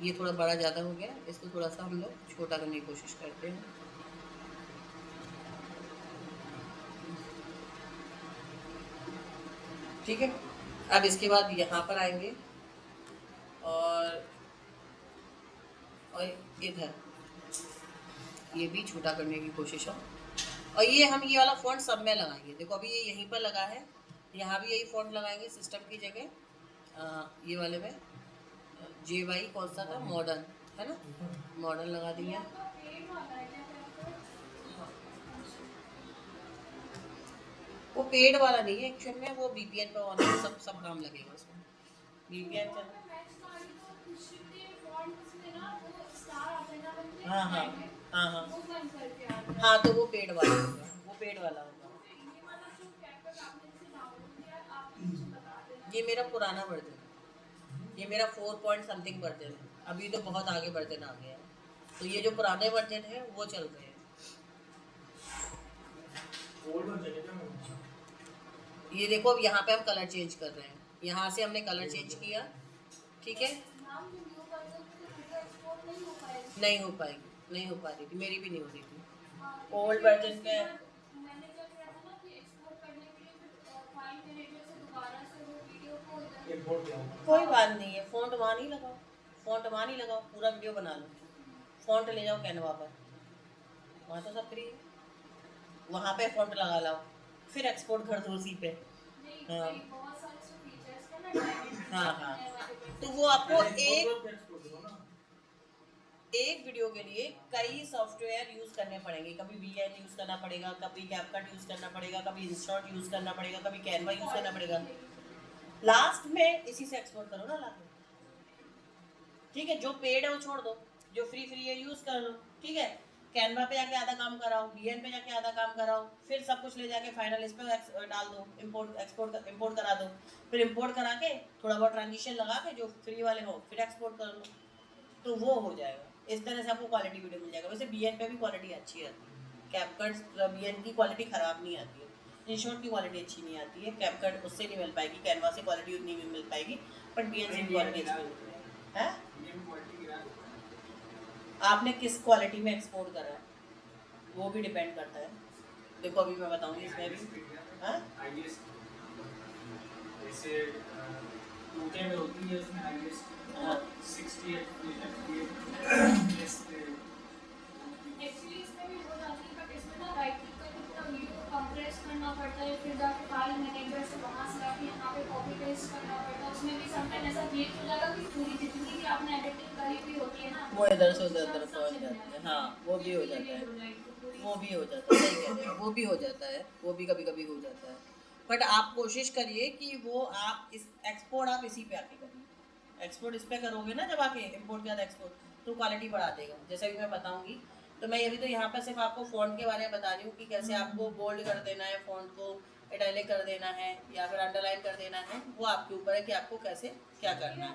ये थोड़ा बड़ा ज़्यादा हो गया, इसको थोड़ा सा हम लोग छोटा करने की कोशिश करते हैं। ठीक है, अब इसके बाद यहाँ पर आएंगे और इधर ये भी छोटा करने की कोशिश है। और ये वाला फ़ॉन्ट सब में लगाएंगे। देखो अभी ये यहीं पर लगा है, यहाँ भी यही फ़ॉन्ट लगाएंगे सिस्टम की जगह। ये वाले में JY कौन सा था, मॉडर्न है ना, मॉडर्न लगा दिया। वो पेड वाला नहीं है एक्चुअल में, वो VPN पर ऑन है, सब काम लगेगा उसमें। VPN का हाँ हाँ हाँ हाँ हाँ, तो वो पेड वाला होगा, वो पेड वाला होगा। ये मेरा पुराना वर्जन है, ये मेरा 4 पॉइंट समथिंग वर्जन है। अभी तो बहुत आगे वर्जन आ गया है, तो ये जो पुराने वर्जन है वो चल रहे हैं। ये देखो अब यहाँ पे हम कलर चेंज कर रहे हैं, यहाँ से हमने कलर चेंज किया, ठीक है। नहीं हो पाएगी, नहीं हो पा रही थी, मेरी भी नहीं हो रही थी ओल्ड वर्जन पे। कोई बात नहीं है, फ़ॉन्ट वहाँ नहीं लगाओ, फ़ॉन्ट वहाँ नहीं लगाओ, पूरा वीडियो बना लो, फ़ॉन्ट ले जाओ कैनवा पर, वहाँ तो सब फ्री है, वहाँ पे फ़ॉन्ट लगा लाओ, फिर एक्सपोर्ट कर दो उसी पे। हाँ हाँ हाँ, तो वो आपको एक वीडियो के लिए कई सॉफ्टवेयर यूज़ करने पड़ेंगे। कभी VN यूज़ करना पड़ेगा, कभी कैपकट यूज़ करना पड़ेगा, कभी इंस्टॉट यूज़ करना पड़ेगा, कभी कैनवा यूज़ करना पड़ेगा। लास्ट में इसी से एक्सपोर्ट करो ना लाके, ठीक है। जो पेड है वो छोड़ दो, जो फ्री है यूज़ कर लो, ठीक है। कैनवा पे जाके आधा काम कराओ, VN पे जाके आधा काम कराओ, फिर सब कुछ ले जाके फाइनल इस पे डाल दो, इम्पोर्ट करा दो, फिर इम्पोर्ट करा के थोड़ा बहुत ट्रांजिशन लगा के जो फ्री वाले हो फिर एक्सपोर्ट कर लो, तो वो हो जाएगा। इस तरह से आपको क्वालिटी वीडियो मिल जाएगा। वैसे VN पे भी क्वालिटी अच्छी आती है, कैपकट VN की क्वालिटी ख़राब नहीं आती है, इंशॉट की क्वालिटी अच्छी नहीं आती है, कैपकट उससे नहीं मिल पाएगी, कैनवा से क्वालिटी उतनी नहीं मिल पाएगी, बट VN से क्वालिटी अच्छी मिलती है। आपने किस क्वालिटी में एक्सपोर्ट करा है वो भी डिपेंड करता है। देखो अभी मैं बताऊंगी इसमें भी, हाँ जैसे 2K में होती है, उसमें IS 68 एक्चुअली इसमें भी हो जाती है, बट इसमें ना राइट क्लिक करके पूरा वीडियो को कंप्रेस करना पड़ता है, फिर जाके फाइल मैनेजर से वहाँ से जाके यहाँ पे कॉपी पेस्ट करना पड़ता है। उसमें भी समटाइम ऐसा क्लिक हो जाएगा कि पूरी जितनी भी आपने एडिटिंग करी हुई होती है ना, वो इधर से उधर पहुँच जाती है। हाँ वो भी हो जाता है, वो भी हो जाता है, सही कह रहे हैं, वो भी हो जाता है, वो भी कभी कभी हो जाता है। बट आप कोशिश करिए कि वो आप इस एक्सपोर्ट आप इसी पे आके करिए। एक्सपोर्ट इस पे करोगे ना जब आके इम्पोर्ट के बाद एक्सपोर्ट, तो क्वालिटी बढ़ा देगा, जैसे भी मैं बताऊंगी। तो मैं अभी तो यहाँ पर सिर्फ आपको फ़ॉन्ट के बारे में बता रही हूँ कि कैसे आपको बोल्ड कर देना है, फ़ॉन्ट को इटैलिक कर देना है या फिर अंडरलाइन कर देना है, वो आपके ऊपर है कि आपको कैसे क्या करना है।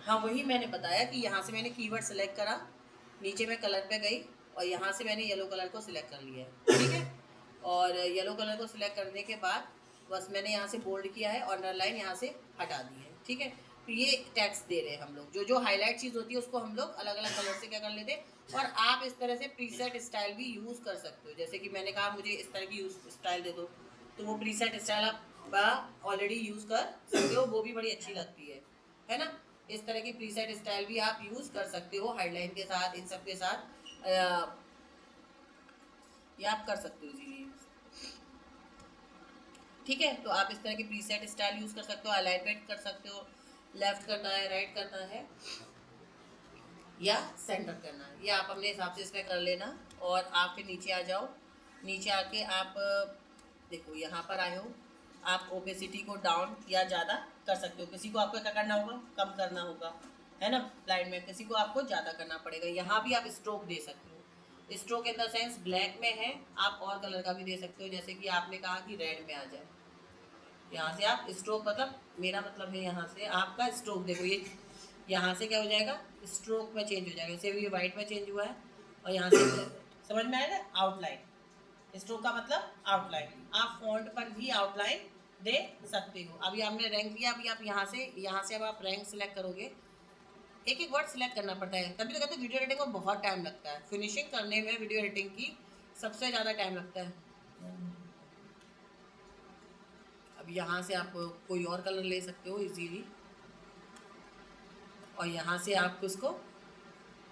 हाँ वही मैंने बताया कि यहाँ से मैंने कीवर्ड सेलेक्ट करा, नीचे मैं कलर पे गई और यहाँ से मैंने येलो कलर को सिलेक्ट कर लिया है, ठीक है। और येलो कलर को सिलेक्ट करने के बाद बस मैंने यहाँ से बोल्ड किया है और अंडरलाइन यहाँ से हटा दी है, ठीक है। तो ये टैक्स दे रहे हैं हम लोग, जो हाईलाइट चीज़ होती है उसको हम लोग अलग अलग कलर से क्या कर लेते हैं। और आप इस तरह से प्रीसेट स्टाइल भी यूज़ कर सकते हो, जैसे कि मैंने कहा मुझे इस तरह की स्टाइल दे दो, तो वो प्रीसेट स्टाइल आप ऑलरेडी यूज़ कर सकते हो, वो भी बड़ी अच्छी लगती है ना। इस तरह की प्रीसेट स्टाइल भी आप यूज़ कर सकते हो हाईलाइन के साथ, इन सब के साथ ये आप कर सकते हो इजीली, ठीक है। तो आप इस तरह की प्रीसेट स्टाइल यूज़ कर सकते हो, अलाइनमेंट कर सकते हो, लेफ्ट करना है राइट करना है, या सेंटर करना है, ये आप अपने हिसाब से इसमें कर लेना। और आप फिर नीचे आ जाओ, नीचे आके आप देखो यहाँ पर आए हो, आप ओपेसिटी को डाउन या ज़्यादा कर सकते हो। किसी को आपको क्या करना होगा, कम करना होगा, है ना, ब्लाइंड में। किसी को आपको ज़्यादा करना पड़ेगा। यहाँ भी आप स्ट्रोक दे सकते हो। Stroke in the sense black में है, आप और कलर का भी दे सकते हो, जैसे कि आपने कहा कि रेड में आ जाए। यहाँ से आप स्ट्रोक, मतलब मेरा मतलब है यहाँ से आपका स्ट्रोक देखो, ये यहाँ से क्या हो जाएगा, स्ट्रोक में चेंज हो जाएगा। जैसे ये वाइट में चेंज हुआ है, और यहाँ से समझ में आएगा आउटलाइन। स्ट्रोक का मतलब आउटलाइन। आप फॉन्ट पर भी आउटलाइन दे सकते हो। अभी आपने रैंक लिया, अभी आप यहाँ से अब आप रैंक सिलेक्ट करोगे। एक एक वर्ड सिलेक्ट करना पड़ता है, तभी तो कहते हैं वीडियो एडिटिंग में बहुत टाइम लगता है। फिनिशिंग करने में वीडियो एडिटिंग की सबसे ज़्यादा टाइम लगता है। अब यहाँ से आप कोई और कलर ले सकते हो इजीली, और यहाँ से आप उसको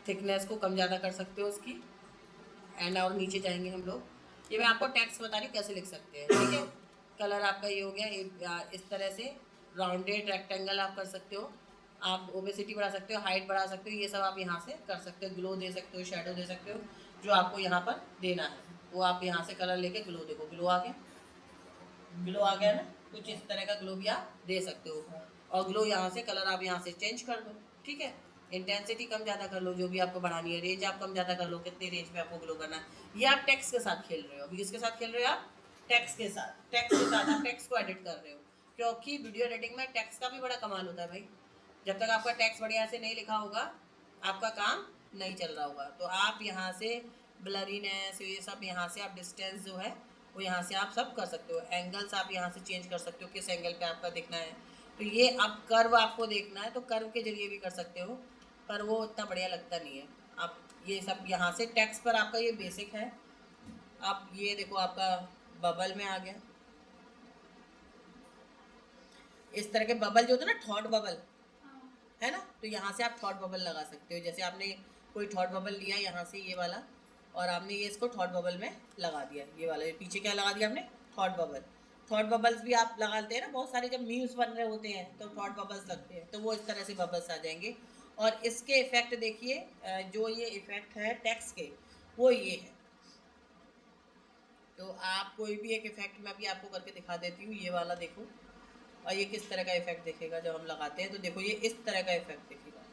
थिकनेस को कम ज़्यादा कर सकते हो उसकी। एंड और नीचे जाएंगे हम लोग, ये मैं आपको टेक्स्ट बता रही हूँ कैसे लिख सकते हैं, ठीक है। कलर आपका ये हो गया, इस तरह से राउंडेड रेक्टेंगल आप कर सकते हो। आप ओपेसिटी बढ़ा सकते हो, हाइट बढ़ा सकते हो, ये सब आप यहाँ से कर सकते हो। ग्लो दे सकते हो, शेडो दे सकते हो, जो आपको यहाँ पर देना है वो आप यहाँ से कलर लेके ग्लो देखो, ग्लो आ गया, ग्लो आ गया ना। कुछ इस तरह का ग्लो भी आप दे सकते हो। और ग्लो यहाँ से कलर आप यहाँ से चेंज कर दो, ठीक है। इंटेंसिटी कम ज़्यादा कर लो, जो भी आपको बढ़ानी है। रेंज आप कम ज़्यादा कर लो, कितनी रेंज में आपको ग्लो करना है। ये आप टेक्स्ट के साथ खेल रहे हो। अभी किसके साथ खेल रहे हो आप, टेक्स्ट के साथ। टेक्स्ट के साथ आप टेक्स्ट को एडिट कर रहे हो, क्योंकि वीडियो एडिटिंग में टेक्स्ट का भी बड़ा कमाल होता है भाई। जब तक आपका टेक्स्ट बढ़िया से नहीं लिखा होगा, आपका काम नहीं चल रहा होगा। तो आप यहाँ से ब्लरीनेस, ये सब यहाँ से आप डिस्टेंस जो है वो यहाँ से आप सब कर सकते हो। एंगल्स आप यहाँ से चेंज कर सकते हो, किस एंगल पे आपका दिखना है। तो ये अब कर्व आपको देखना है तो कर्व के जरिए भी कर सकते हो, पर वो इतना बढ़िया लगता नहीं है। आप ये सब यहाँ से टेक्स्ट पर आपका ये बेसिक है। आप ये देखो आपका बबल में आ गया, इस तरह के बबल जो होते हैं ना, थॉट बबल है ना, तो यहाँ से आप थॉट बबल लगा सकते हो। जैसे आपने कोई थॉट बबल लिया यहाँ से ये वाला, और आपने ये इसको थॉट बबल में लगा दिया, ये वाला। ये पीछे क्या लगा दिया आपने, थॉट बबल। थॉट बबल्स भी आप लगाते हैं ना बहुत सारे, जब मीम्स बन रहे होते हैं तो थॉट बबल्स लगते हैं, तो वो इस तरह से बबल्स आ जाएंगे। और इसके इफेक्ट देखिए, जो ये इफेक्ट है टेक्स्ट के, वो ये है। तो आप कोई भी एक इफेक्ट मैं अभी आपको करके दिखा देती हूँ, ये वाला देखो, और ये किस तरह का इफेक्ट दिखेगा जब हम लगाते हैं। तो देखो ये इस तरह का इफेक्ट दिखेगा।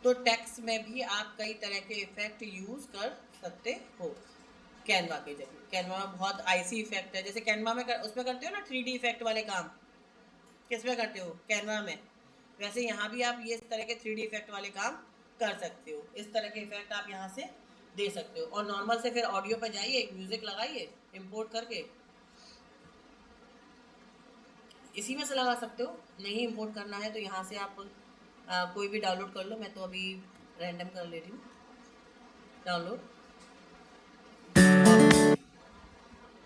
तो टेक्स्ट में भी आप कई तरह के इफेक्ट यूज़ कर सकते हो कैनवा के जरिए। कैनवा में बहुत आईसी इफेक्ट है, जैसे कैनवा में उसमें करते हो ना 3D इफेक्ट वाले काम, किस में करते हो, कैनवा में। वैसे यहाँ भी आप ये इस तरह के 3D इफेक्ट वाले काम कर सकते हो। इस तरह के इफेक्ट आप यहाँ से दे सकते हो। और नॉर्मल से फिर ऑडियो पर जाइए, म्यूज़िक लगाइए इम्पोर्ट करके, इसी में से लगा सकते हो। नहीं इंपोर्ट करना है तो यहाँ से आप कोई भी डाउनलोड कर लो। मैं तो अभी रैंडम कर ले रही हूँ डाउनलोड,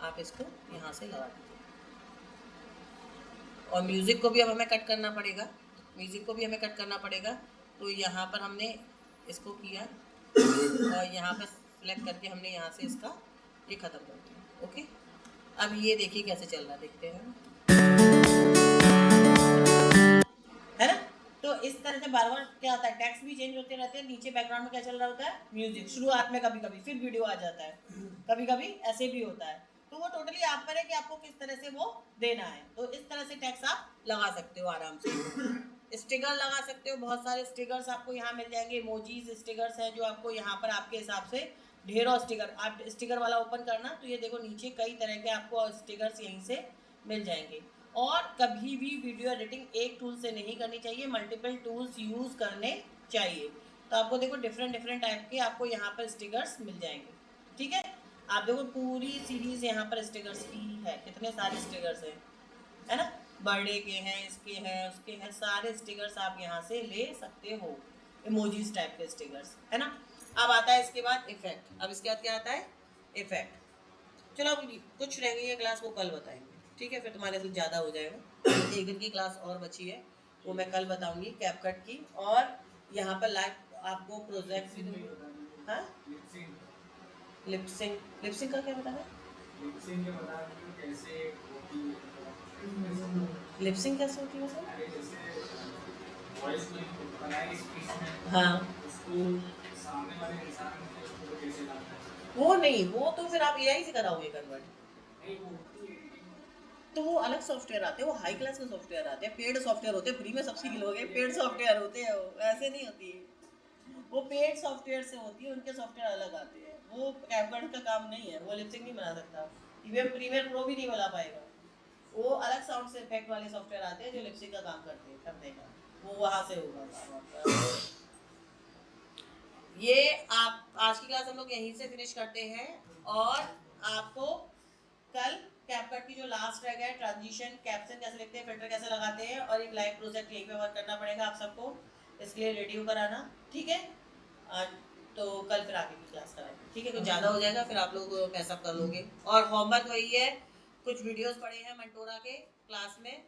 आप इसको यहाँ से लगा दीजिए। और म्यूज़िक को भी अब हमें कट करना पड़ेगा, म्यूज़िक को भी हमें कट करना पड़ेगा। तो यहाँ पर हमने इसको किया, और यहाँ पर सेलेक्ट करके हमने यहाँ से इसका ये ख़त्म कर दिया। ओके, अब ये देखिए कैसे चल रहा है, देखते हैं, है ना। तो इस तरह से बार बार क्या होता है, टेक्स्ट भी चेंज होते रहते हैं, नीचे बैकग्राउंड में क्या चल रहा होता है, म्यूजिक। शुरुआत में कभी कभी, फिर वीडियो आ जाता है, कभी कभी ऐसे भी होता है। तो वो टोटली आप पर है कि आपको किस तरह से वो देना है। तो इस तरह से टेक्स्ट आप लगा सकते हो आराम से। स्टिकर लगा सकते हो, बहुत सारे स्टिकर्स आपको यहाँ मिल जाएंगे। इमोजीज स्टिकर्स हैं जो आपको यहाँ पर आपके हिसाब से ढेरों स्टिकर, आप स्टिकर वाला ओपन करना तो ये देखो नीचे कई तरह के आपको स्टिकर्स यहीं से मिल जाएंगे। और कभी भी वीडियो एडिटिंग एक टूल से नहीं करनी चाहिए, मल्टीपल टूल्स यूज़ करने चाहिए। तो आपको देखो डिफरेंट टाइप के आपको यहाँ पर स्टिकर्स मिल जाएंगे, ठीक है। आप देखो पूरी सीरीज यहाँ पर स्टिकर्स की है, कितने सारे स्टिकर्स हैं, है ना। बर्थडे के हैं, इसके हैं, उसके हैं, सारे स्टिकर्स आप यहाँ से ले सकते हो, इमोजीज टाइप के स्टिकर्स, है ना। अब आता है इसके बाद इफेक्ट। अब इसके बाद क्या आता है, इफेक्ट। चलो अब कुछ रह गई है क्लास, वो कल बताएंगे, ठीक है। फिर तुम्हारे से ज़्यादा हो जाएगा। एक दिन की क्लास और बची है, वो मैं कल बताऊंगी कैपकट की। और यहाँ पर लाइव आपको प्रोजेक्ट भी दूँगी। हाँ, लिपसिंग, लिपसिंग का क्या बताना है, लिपसिंग के बता रही हूँ कैसे होती है। लिपसिंग कैसे होती है सर? अरे जैसे वॉइस बनाई स्पीच में, हाँ, उसको सामने वाले इंसान को उसको कैसे लाता है? वो नहीं, वो तो फिर आप एआई से कराओगे कन्वर्ट। नहीं वो होती है editing। तो वो अलग सॉफ्टवेयर आते हैं, वो हाई क्लास के सॉफ्टवेयर आते हैं, पेड सॉफ्टवेयर होते हैं, फ्री में सब सीख लोगे, पेड सॉफ्टवेयर होते हैं, वो ऐसे नहीं होती है। वो पेड सॉफ्टवेयर से होती है, उनके सॉफ्टवेयर अलग आते हैं। वो कैपकट का काम नहीं है, वो लिपसिंग नहीं बना सकता, इवन प्रीमियर प्रो भी नहीं बना पाएगा। वो अलग साउंड से इफेक्ट वाले सॉफ्टवेयर आते हैं जो लिपसिंग का काम करते हैं, करने का, वो वहाँ से होगा काम आपका। ये आप आज की क्लास हम लोग यहीं से फिनिश करते हैं, और आपको कल कैपकट की जो लास्ट रह गया है, ट्रांजिशन, कैप्शन कैसे लिखते हैं, फिल्टर कैसे लगाते हैं, और एक लाइव प्रोजेक्ट यहीं पे वर्क करना पड़ेगा आप सबको, इसके लिए रेडी होकर आना, ठीक है। तो कल फिर आगे की क्लास कराएंगे, ठीक है। कुछ ज़्यादा हो जाएगा फिर आप लोग पैसा कर लोगे, और होमवर्क वही है, कुछ वीडियोस पड़े हैं मंटोरा के क्लास में,